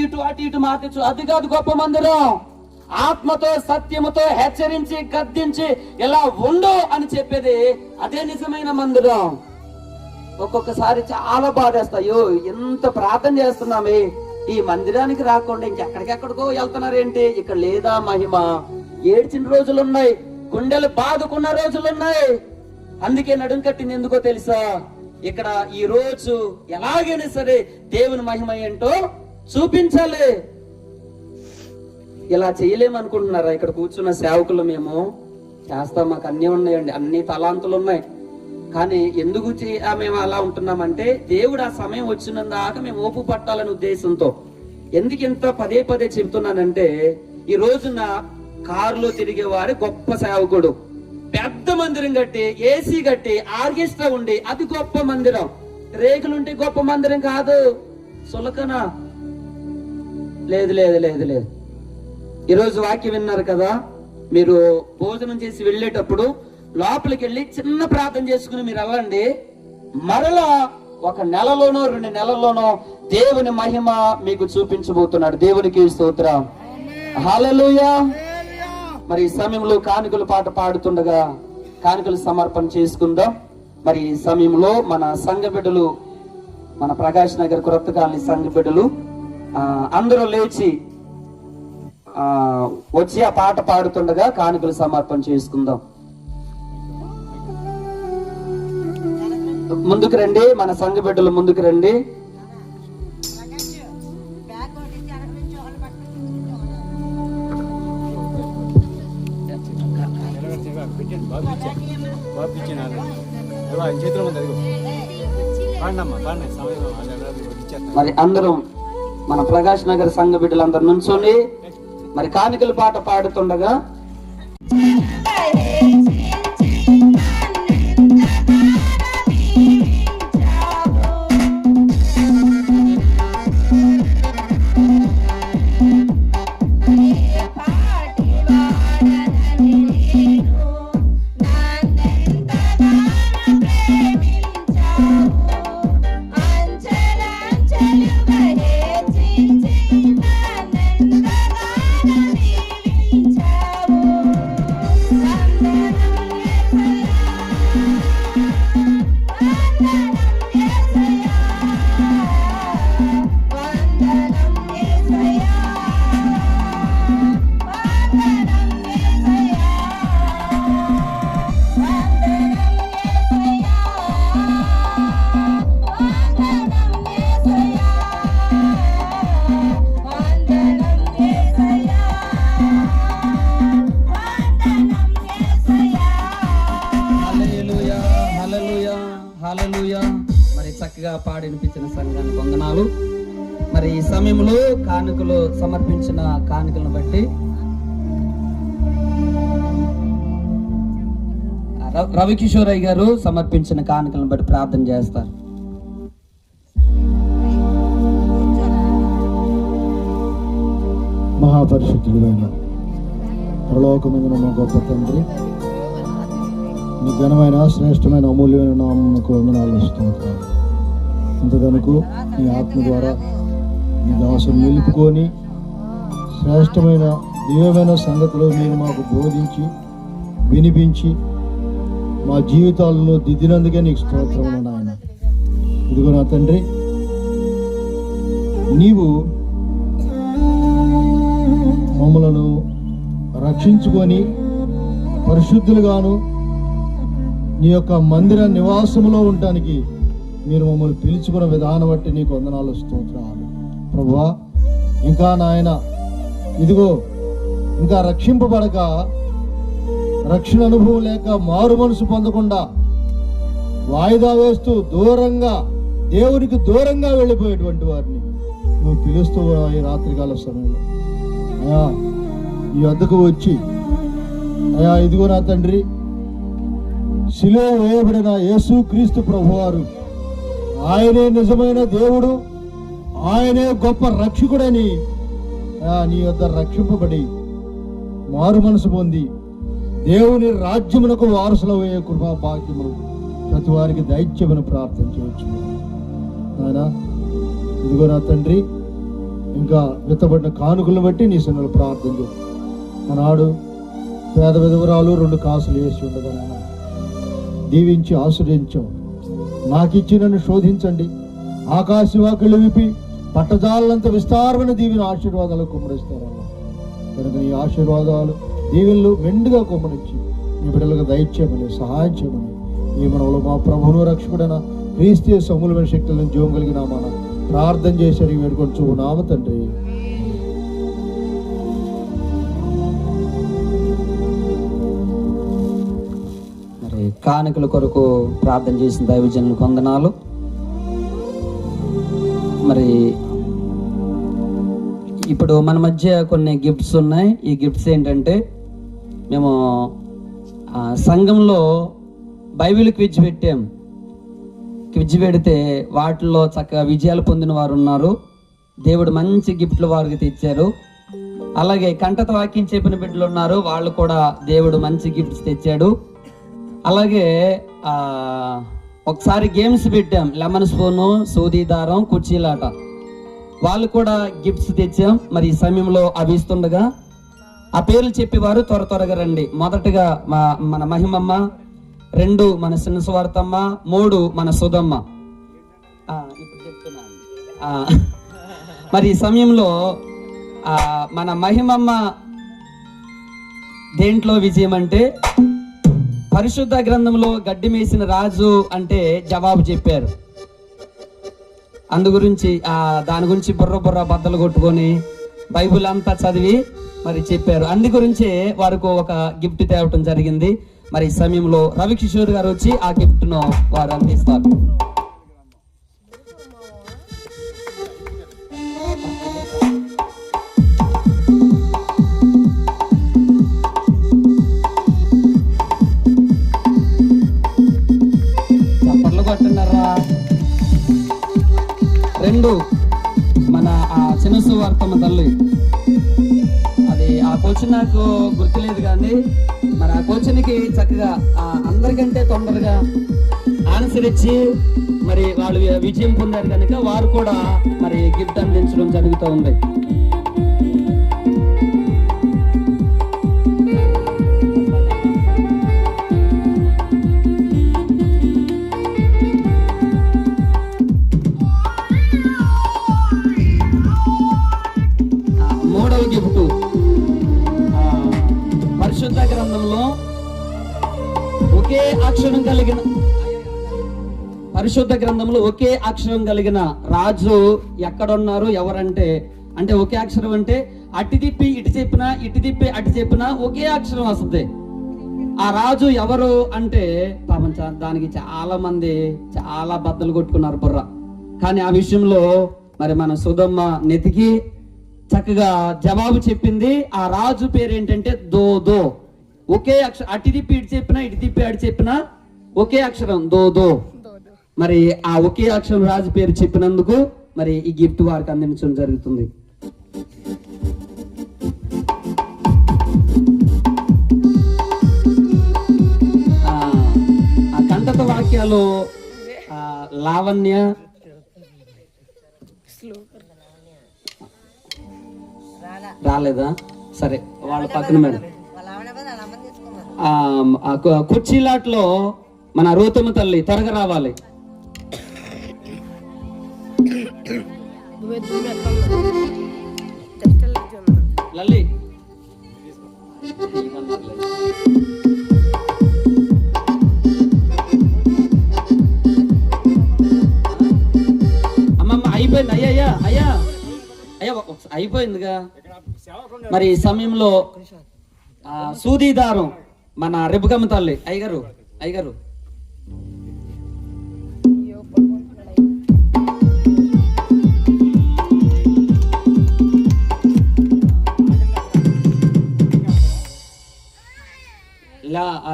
ఇటు మార్చచ్చు, అది కాదు గొప్ప మందిరం. ఆత్మతో సత్యముతో హెచ్చరించి గద్దించి ఇలా ఉండు అని చెప్పేది అదే నిజమైన మందిరం. ఒక్కొక్కసారి చాలా బాధేస్తాయో, ఎంత ప్రార్థన చేస్తున్నామే, ఈ మందిరానికి రాకుండా ఇంకెక్కడికెక్కడికో వెళ్తున్నారేంటి, ఇక్కడ లేదా మహిమ. ఏడ్చిన రోజులున్నాయి, గుండెలు బాదుకున్న రోజులున్నాయి. అందుకే నడుం కట్టింది ఎందుకో తెలుసా? ఇక్కడ ఈ రోజు ఎలాగైనా సరే దేవుని మహిమ ఏంటో చూపించాలి. ఇలా చేయలేమనుకుంటున్నారా? ఇక్కడ కూర్చున్న సేవకులు మేము చేస్తాం, మాకు అన్ని ఉన్నాయండి, అన్ని తలాంతులు ఉన్నాయి. కానీ ఎందుకు మేము అలా ఉంటున్నామంటే, దేవుడు ఆ సమయం వచ్చినందాకా మేము ఓపు పట్టాలనే ఉద్దేశంతో. ఎందుకు ఇంత పదే పదే చెప్తున్నానంటే, ఈ రోజున కారులో తిరిగేవారు గొప్ప సేవకుడు, పెద్ద మందిరం కట్టి, ఏసీ కట్టి, ఆర్కెస్ట్రా ఉండి, అది గొప్ప మందిరం. రేకులుంటే గొప్ప మందిరం కాదు. సులకనా? లేదు లేదు లేదు లేదు. ఈరోజు వాక్యం విన్నారు కదా, మీరు భోజనం చేసి వెళ్ళేటప్పుడు లోపలికి వెళ్ళి చిన్న ప్రార్థన చేసుకుని మీరు వెళ్ళండి. మరలా 1 నెలలోనో 2 నెలల్లోనో దేవుని మహిమ మీకు చూపించబోతున్నాడు. దేవునికి స్తోత్రం, హల్లెలూయా. మరి ఈ సమయంలో కానుకల పాట పాడుతుండగా కానుకలు సమర్పణ చేసుకుందాం. మరి ఈ సమయంలో మన సంఘ బిడ్డలు, మన ప్రకాష్ నగర్ కొత్త కాలనీ సంఘ బిడ్డలు అందరూ లేచి వచ్చి ఆ పాట పాడుతుండగా కానుకలు సమర్పణ చేసుకుందాం. ముందుకు రండి, మన సంఘ బిడ్డలు ముందుకు రండి. మరి అందరం మన ప్రకాష్ నగర్ సంఘ బిడ్డలందరూ నుంచొని మరి కానుకల పాట పాడుతుండగా Thank you. చక్కగా పాడి వినిపించిన సంఘానికి వందనాలు. మరి ఈ సమయంలో కానుకలు సమర్పించిన కానుకలను బట్టి రవికిషోరయ్య గారు సమర్పించిన కానుకలను బట్టి ప్రార్థన చేస్తారు. మహాపరిశుద్ధుడైన పరలోకమందున మా గొప్ప తండ్రి, నీ ఘనమైన శ్రేష్టమైన అమూల్యమైన నామమునకు వందనాలు స్తోత్రాలు. ఇంతకనుకు నీ ఆత్మ ద్వారా నీ దాసును నిలుపుకొని శ్రేష్టమైన దివ్యమైన సంగతులు మీరు మాకు బోధించి వినిపించి మా జీవితాలను దిద్దినందుకే నీకు స్తోత్రములు నాయన. ఇదిగో నా తండ్రి, నీవు మమ్మలను రక్షించుకొని పరిశుద్ధులుగాను నీ యొక్క మందిర నివాసములో ఉండటానికి మీరు మమ్మల్ని పిలుచుకున్న విధానం బట్టి నీకు వందనాలు స్తోత్రాలు ప్రభువా. ఇంకా నాయన ఇదిగో ఇంకా రక్షింపబడక రక్షణ అనుభవం లేక మారు మనసు పొందకుండా వాయిదా వేస్తూ దూరంగా దేవునికి దూరంగా వెళ్ళిపోయేటువంటి వారిని నువ్వు పిలుస్తూ ఈ రాత్రికాల సమయంలో అయా ఈ వద్దకు వచ్చి, అయా ఇదిగో నా తండ్రి, శిలువ వేయబడిన యేసు క్రీస్తు ప్రభువారు ఆయనే నిజమైన దేవుడు, ఆయనే గొప్ప రక్షకుడని నీ వద్ద రక్షింపబడి మారు మనసు పొంది దేవుని రాజ్యమునకు వారసులయ్యే కృపా భాగ్యమును ప్రతి వారికి దైత్యమని ప్రార్థన చేయొచ్చు నాయనా. ఇదిగో నా తండ్రి, ఇంకా విత్తబడిన కానుకలను బట్టి నీ సన్నిధిలో ప్రార్థన చేయి. ఆనాడు పేద విధవరాలు 2 కాసులు వేసి ఉండగా నాయన దీవించి ఆశ్రయించావు. నాకిచ్చి నన్ను శోధించండి, ఆకాశవాకులు విప్పి పట్టజాలంత విస్తారమైన దీవెన ఆశీర్వాదాలు కుమ్మరిస్తారన్న. కనుక నీ ఆశీర్వాదాలు దీవెనలు మెండుగా కుమ్మరించి నీ బిడ్డలకు దయచేయమని సహాయం చేయమని ఈ మనలో మా ప్రభువును రక్షకుడైన క్రీస్తు యేసు అమూల్యమైన శక్తులను జీవం కలిగిన మన ప్రార్థన చేశారు వేడుకొని చూపునామ తండ్రి. మరి కానుకల కొరకు ప్రార్థన చేసిన దైవజనులకు వందనాలు. మరి ఇప్పుడు మన మధ్య కొన్ని గిఫ్ట్స్ ఉన్నాయి. ఈ గిఫ్ట్స్ ఏంటంటే, మేము సంఘంలో బైబిల్ క్విజ్ పెట్టాం. క్విజ్ పెడితే వాటిల్లో చక్కగా విజయాలు పొందిన వారు ఉన్నారు. దేవుడు మంచి గిఫ్ట్లు వారికి తెచ్చారు. అలాగే కంటత వాక్యం చెప్పిన బిడ్డలు ఉన్నారు, వాళ్ళు కూడా దేవుడు మంచి గిఫ్ట్స్ తెచ్చాడు. అలాగే ఒకసారి గేమ్స్ పెట్టాం, లెమన్ స్పూను, సూది దారం, కుర్చీలాట, వాళ్ళు కూడా గిఫ్ట్స్ తెచ్చాం. మరి ఈ సమయంలో అవి ఇస్తుండగా ఆ పేర్లు చెప్పేవారు త్వరగా రండి. మొదటగా మన మహిమమ్మ, 2 మన చిన్న సువార్తమ్మ, 3 మన సుధమ్మ. ఇప్పుడు చెప్తున్నాను. మరి ఈ సమయంలో మన మహిమమ్మ దేంట్లో విజయం అంటే, పరిశుద్ధ గ్రంథంలో గడ్డి మేసిన రాజు అంటే జవాబు చెప్పారు. అందు గురించి దాని గురించి బుర్ర బద్దలు కొట్టుకొని బైబుల్ అంతా చదివి మరి చెప్పారు. అందు గురించి వారికి ఒక గిఫ్ట్ తేవటం జరిగింది. మరి ఈ సమయంలో రవికిషోర్ గారు వచ్చి ఆ గిఫ్ట్ ను వారు అందిస్తారు. చప్పట్లు కొట్టున్నారా? 2 మన చిన్న సువార్తమ్మ తల్లి, అది ఆ క్వశ్చన్ నాకు గుర్తులేదు కానీ మరి ఆ క్వశ్చన్కి చక్కగా అందరికంటే తొందరగా ఆన్సర్ ఇచ్చి మరి వాళ్ళు విజయం పొందారు కనుక వారు కూడా మరి గిఫ్ట్ అందించడం జరుగుతూ ఉంది. మూడవ గిఫ్ట్, పరిశుద్ధ గ్రంథంలో ఒకే అక్షరం కలిగిన రాజు ఎక్కడున్నారు ఎవరంటే, అంటే ఒకే అక్షరం అంటే అటు తిప్పి ఇటు చెప్పినా, ఇటు తిప్పి అటు చెప్పినా ఒకే అక్షరం వస్తుంది. ఆ రాజు ఎవరు అంటే పాపం దానికి చాలా మంది చాలా బద్దలు కొట్టుకున్నారు బుర్ర. కానీ ఆ విషయంలో మరి మన సుధమ్మ నెతికి చక్కగా జవాబు చెప్పింది. ఆ రాజు పేరు ఏంటంటే దో. ఒకే అక్షరం, అటు తిప్పి ఇటు చెప్పినా, ఇటు తిప్పి అటు చెప్పినా ఒకే అక్షరం దో. మరి ఆ ఒకే అక్షరం రాజు పేరు చెప్పినందుకు మరి ఈ గిఫ్ట్ వారికి అందించడం జరుగుతుంది. ఆ కంటత వాక్యాలు లావణ్య, రాలేదా? సరే, వాళ్ళ పక్కన మేడం. కుర్చీలాట్లో మన రూతమ్మ తల్లి త్వరగా రావాలి. లల్లి అమ్మమ్మ అయిపోయింది. అయ్యా అయిపోయిందిగా. మరి ఈ సమయంలో సూదీదారం మన రెబ్బకమ్మ తల్లి అయ్యగారు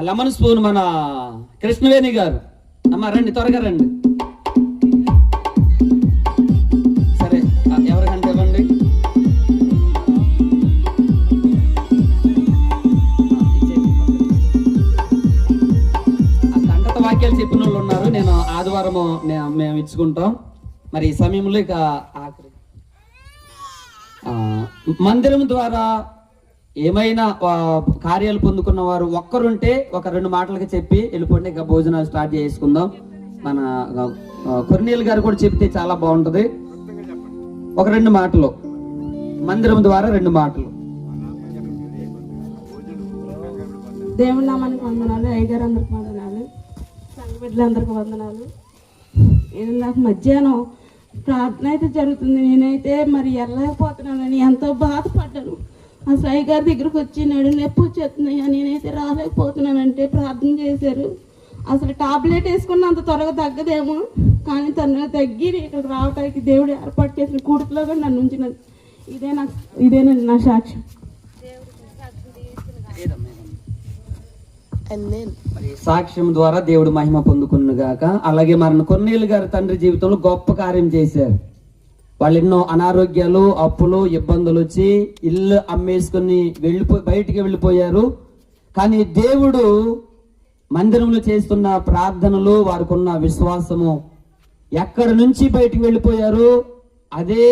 లెమన్ స్పూన్ మన కృష్ణవేణి గారు. అమ్మ రండి, త్వరగా రండి. సరే, ఎవరికంటే ఇవ్వండి. ఆ కంటత వాక్యాలు చెప్పిన వాళ్ళు ఉన్నారు. నేను ఆదివారము మేము ఇచ్చుకుంటాం. మరి ఈ సమయంలో ఇక ఆఖరి మందిరం ద్వారా ఏమైనా కార్యాలు పొందుకున్న వారు ఒక్కరుంటే ఒక 2 మాటలకి చెప్పి వెళ్ళిపోండి. ఇక భోజనాలు స్టార్ట్ చేసుకుందాం. మన కొర్నేలు గారు కూడా చెప్తే చాలా బాగుంటది. ఒక 2 మాటలు, మందిరం ద్వారా 2 మాటలు. దేవుని నామానికి వందనాలు, అయ్యగారు అందరికి వందనాలు, సంఘ బిడ్డలందరికి వందనాలు. నాకు మధ్యాహ్నం ప్రార్థన అయితే జరుగుతుంది. నేనైతే మరి వెళ్ళలేకపోతున్నానని ఎంతో బాధపడ్డాను. అసలు అయ్యగారి దగ్గరకు వచ్చి నడు నొప్పి వచ్చేస్తున్నాయా, నేనైతే రాలేకపోతున్నానంటే ప్రార్థన చేశారు. అసలు టాబ్లెట్ వేసుకున్న అంత త్వరగా తగ్గదేమో, కానీ తను తగ్గి ఇక్కడ రావడానికి దేవుడు ఏర్పాటు చేసిన కూడుకులో కూడా నన్ను ఉంచినది. ఇదేనండి నా సాక్ష్యం. సాక్ష్యం ద్వారా దేవుడు మహిమ పొందుకును గాక. అలాగే మన కొన్నేళ్ళు గారి తండ్రి జీవితంలో గొప్ప కార్యం చేశారు. వాళ్ళు ఎన్నో అనారోగ్యాలు, అప్పులు, ఇబ్బందులు వచ్చి ఇల్లు అమ్మేసుకుని బయటికి వెళ్ళిపోయారు. కానీ దేవుడు మందిరంలో చేస్తున్న ప్రార్థనలు, వారికి ఉన్న విశ్వాసము, ఎక్కడి నుంచి బయటికి వెళ్ళిపోయారు అదే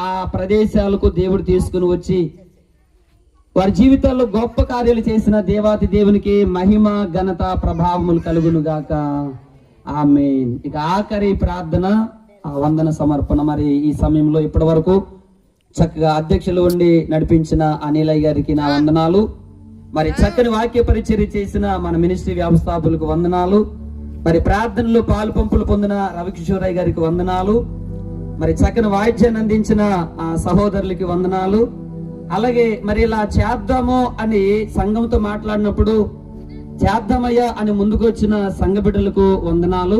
ఆ ప్రదేశాలకు దేవుడు తీసుకుని వచ్చి వారి జీవితాల్లో గొప్ప కార్యాలు చేసిన దేవాతి దేవునికి మహిమ, ఘనత, ప్రభావములు కలుగును గాక. ఆమేన్. ఇక ఆఖరి ప్రార్థన, వందన సమర్పణ. మరి ఈ సమయంలో ఇప్పటి వరకు చక్కగా అధ్యక్షులు ఉండి నడిపించిన అనిలయ్య గారికి నా వందనాలు. మరి చక్కని వాక్య పరిచర్య చేసిన మన మినిస్ట్రీ వ్యవస్థాపకులకు వందనాలు. మరి ప్రార్థనలో పాలు పంపులు పొందిన రవికిషోరయ్య గారికి వందనాలు. మరి చక్కని వాయిద్యాన్ని అందించిన ఆ సహోదరులకి వందనాలు. అలాగే మరి ఇలా చేద్దాము అని సంఘంతో మాట్లాడినప్పుడు చేద్దామయ్యా అని ముందుకు వచ్చిన సంఘ బిడ్డలకు వందనాలు.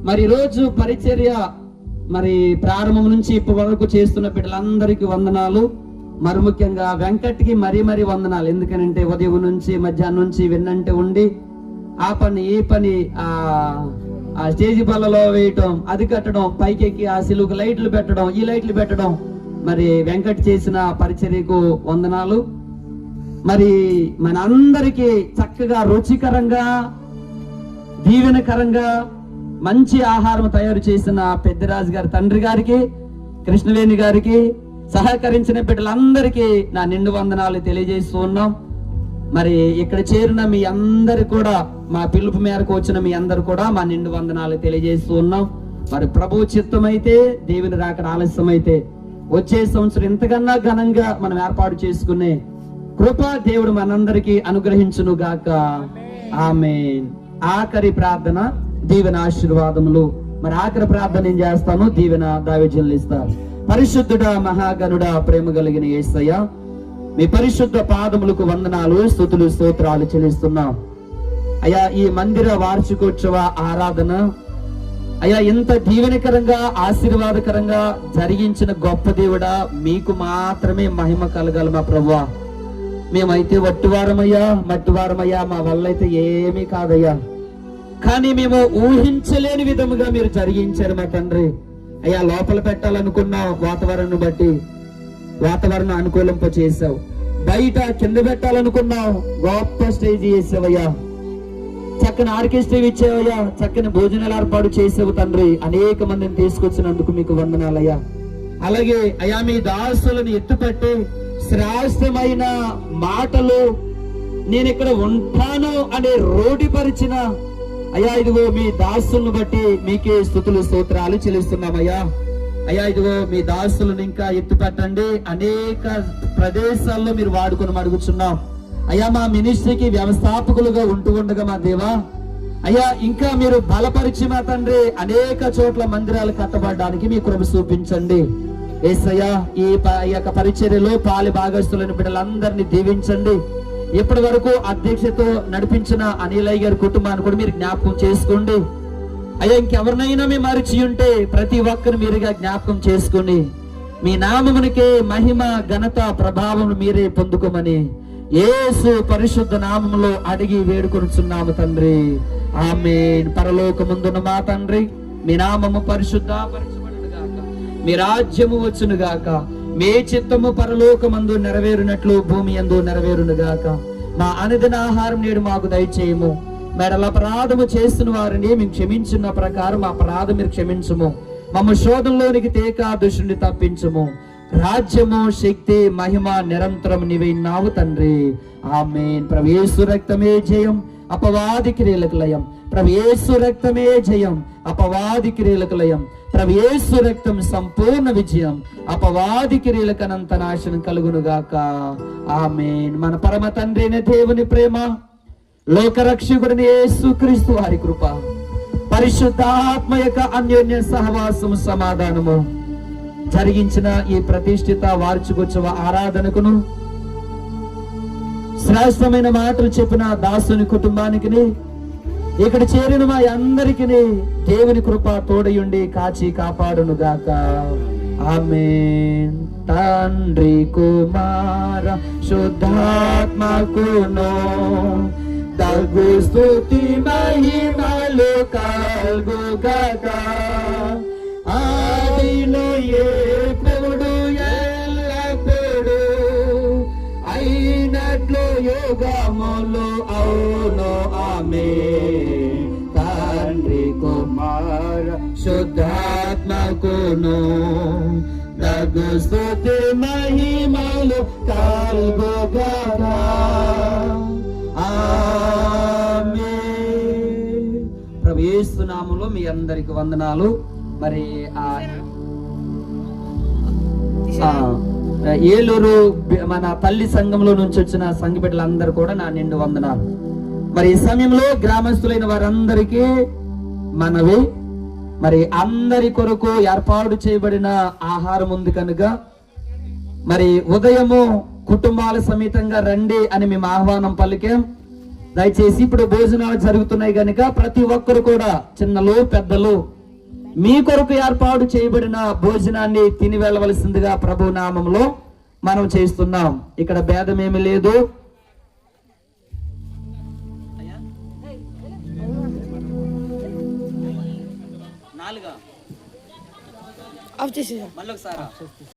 మరి రోజు పరిచర్య మరి ప్రారంభం నుంచి ఇప్పటి వరకు చేస్తున్న బిడ్డలందరికీ వందనాలు. మరి ముఖ్యంగా వెంకట్కి మరీ వందనాలు. ఎందుకనంటే ఉదయం నుంచి మధ్యాహ్నం నుంచి విన్నంటే ఉండి ఆ పని ఈ పని ఆ స్టేజి బల్లలో వేయటం, అది కట్టడం, పైకెక్కి ఆ సిలువుకు లైట్లు పెట్టడం, ఈ లైట్లు పెట్టడం, మరి వెంకట్ చేసిన పరిచర్యకు వందనాలు. మరి మన అందరికీ చక్కగా రుచికరంగా దీవెనకరంగా మంచి ఆహారం తయారు చేసిన పెద్దరాజు గారి తండ్రి గారికి, కృష్ణవేణి గారికి, సహకరించిన బిడ్డలందరికీ నా నిండు వందనాలు తెలియజేస్తూ ఉన్నాం. మరి ఇక్కడ చేరిన మీ అందరు కూడా, మా పిలుపు మేరకు వచ్చిన మీ అందరు కూడా మా నిండు వందనాలు తెలియజేస్తూ ఉన్నాం. మరి ప్రభు చిత్తమైతే, దేవుని రాకడ ఆలస్యమైతే వచ్చే సంవత్సరం ఇంతకన్నా ఘనంగా మనం ఏర్పాటు చేసుకునే కృప దేవుడు మనందరికీ అనుగ్రహించును గాక. ఆమేన్. ఆఖరి ప్రార్థన, దీవెన ఆశీర్వాదములు. మరి ఆఖరి ప్రార్థన ఏం చేస్తాను, దీవెన దైవజనులు ఇస్తారు. పరిశుద్ధుడా, మహాగణుడా, ప్రేమ కలిగిన యేసయ్య, మీ పరిశుద్ధ పాదములకు వందనాలు, స్తుతులు, స్తోత్రాలు చెల్లిస్తున్నాం. అయ్యా ఈ మందిర వార్షికోత్సవ ఆరాధన అయ్యా ఇంత దీవెనకరంగా ఆశీర్వాదకరంగా జరిగించిన గొప్ప దేవుడా, మీకు మాత్రమే మహిమ కలగాలి మా ప్రభువా. మేమైతే వట్టివారమయ్యా, మట్టివారమయ్యా, మా వల్ల అయితే ఏమీ కాదయ్యా. కానీ మేము ఊహించలేని విధముగా మీరు జరిగించారు మా తండ్రి. అయ్యా లోపల పెట్టాలనుకున్న వాతావరణం బట్టి వాతావరణం అనుకూలింప చేసావు. బయట కింద పెట్టాలనుకున్నావు, గొప్ప స్టేజ్ చేసావయ్యా. చక్కని ఆర్కెస్ట్రా ఇచ్చావయ్యా, చక్కని భోజనాలు ఏర్పాటు చేసావు తండ్రి. అనేక మందిని తీసుకొచ్చినందుకు మీకు వందనాలయ్యా. అలాగే అయ్యా మీ దాసులను ఎత్తుపట్టి శ్రేష్టమైన మాటలు నేను ఇక్కడ ఉంటాను అనే రోడ్డుపరిచిన అయ్యా ఇదిగో మీ దాసులను బట్టి మీకే స్తుతులు స్తోత్రాలు చెల్లిస్తున్నామయ్యా. అయ్యా ఇదిగో మీ దాసులను ఇంకా ఎత్తుపెట్టండి, అనేక ప్రదేశాల్లో మీరు వాడుకొని అడుగుచున్నాం అయ్యా. మా మినిస్ట్రీకి వ్యవస్థాపకులుగా ఉంటూ ఉండగా మా దేవా అయ్యా ఇంకా మీరు బలపరిచి మా తండ్రి అనేక చోట్ల మందిరాలు కట్టబడడానికి మీ కృప చూపించండి యేసయ్యా. ఈ యొక్క పరిచర్యలో పాలి భాగస్తులైన బిడ్డలందరినీ దీవించండి. ఇప్పటి వరకు అధ్యక్షతో నడిపించిన అనిలయ్య గారి కుటుంబాన్ని కూడా మీరు జ్ఞాపకం చేసుకోండి అయ్యా. ఇంకెవరినైనా మీ మరిచి ఉంటే ప్రతి ఒక్కరు మీరుగా జ్ఞాపకం చేసుకోండి. మీ నామమునికే మహిమ ఘనత ప్రభావం మీరే పొందుకోమని యేసు పరిశుద్ధ నామములో అడిగి వేడుకొనుచున్నాము తండ్రి, ఆమేన్. పరలోకమందున్న మా తండ్రి, మీ నామము పరిశుద్ధపరచబడును గాక, మీ రాజ్యము వచ్చును గాక, మీ చిత్తము పరలోకమందు నెరవేరునట్లు భూమి యందు నెరవేరును గాక. మా అనుదిన ఆహారం నేడు మాకు దయచేయము. మేడల అపరాధము చేస్తున్న వారిని మేము క్షమించిన ప్రకారం మా అపరాధం మీరు క్షమించము. మమ్మ శోధంలోనికి తేక దుష్టుని తప్పించము. రాజ్యము శక్తి మహిమ నిరంతరం నీవైనావు తండ్రి, ఆమేన్. ప్రభు యేసు రక్తమే జయం, అపవాది క్రియలకు లయం. ప్రభు యేసు రక్తమే జయం, అపవాది క్రియలకు లయం. ప్రభు యేసు రక్తం సంపూర్ణ విజయం, అపవాది క్రియలకు అనంత నాశనం కలుగును గాక, ఆమేన్. మన పరమ తండ్రి అయిన దేవుని ప్రేమ, లోకరక్షకుడిని యేసుక్రీస్తు వారి కృప, పరిశుద్ధాత్మ యొక్క అన్యోన్య సహవాసము సమాధానము జరిగించిన ఈ ప్రతిష్ఠిత వార్షికోత్సవ ఆరాధనకును శ్రేష్టమైన మాటలు చెప్పిన దాసుని కుటుంబానికి ఇక్కడ చేరిన మా అందరికి దేవుని కృప తోడయుండి కాచి కాపాడును గాక, ఆమేన్. తండ్రి కుమార శుద్ధాత్మకును తగు స్తుతి మహిమలు కలుగు గాక, ఆదిలో ఎప్పుడు ఎల్లప్పుడు అయినట్లు యుగములు అవును, ఆమేన్. తండ్రి కుమార శుద్ధాత్మకును తగు స్తుతి మహిమలు కలుగు గాక, ఆమేన్. ప్రభు యేసు నామములో మీ అందరికి వందనాలు. మరి ఏలూరు మన తల్లి సంఘంలో నుంచి వచ్చిన సంఘ బిడ్డలందరూ కూడా నా నిండు వందనాలు. మరి ఈ సమయంలో గ్రామస్తులైన వారందరికీ మనవి, మరి అందరి కొరకు ఏర్పాటు చేయబడిన ఆహారం ఉంది కనుక మరి ఉదయము కుటుంబాల సమేతంగా రండి అని మేము ఆహ్వానం పలికాం. దయచేసి ఇప్పుడు భోజనాలు జరుగుతున్నాయి కనుక ప్రతి ఒక్కరు కూడా చిన్నలు పెద్దలు మీ కొరకు ఏర్పాటు చేయబడిన భోజనాన్ని తిని వెళ్ళవలసిందిగా ప్రభు నామంలో మనం చేస్తున్నాం. ఇక్కడ భేదమేమి లేదు. మళ్ళీ ఒకసారి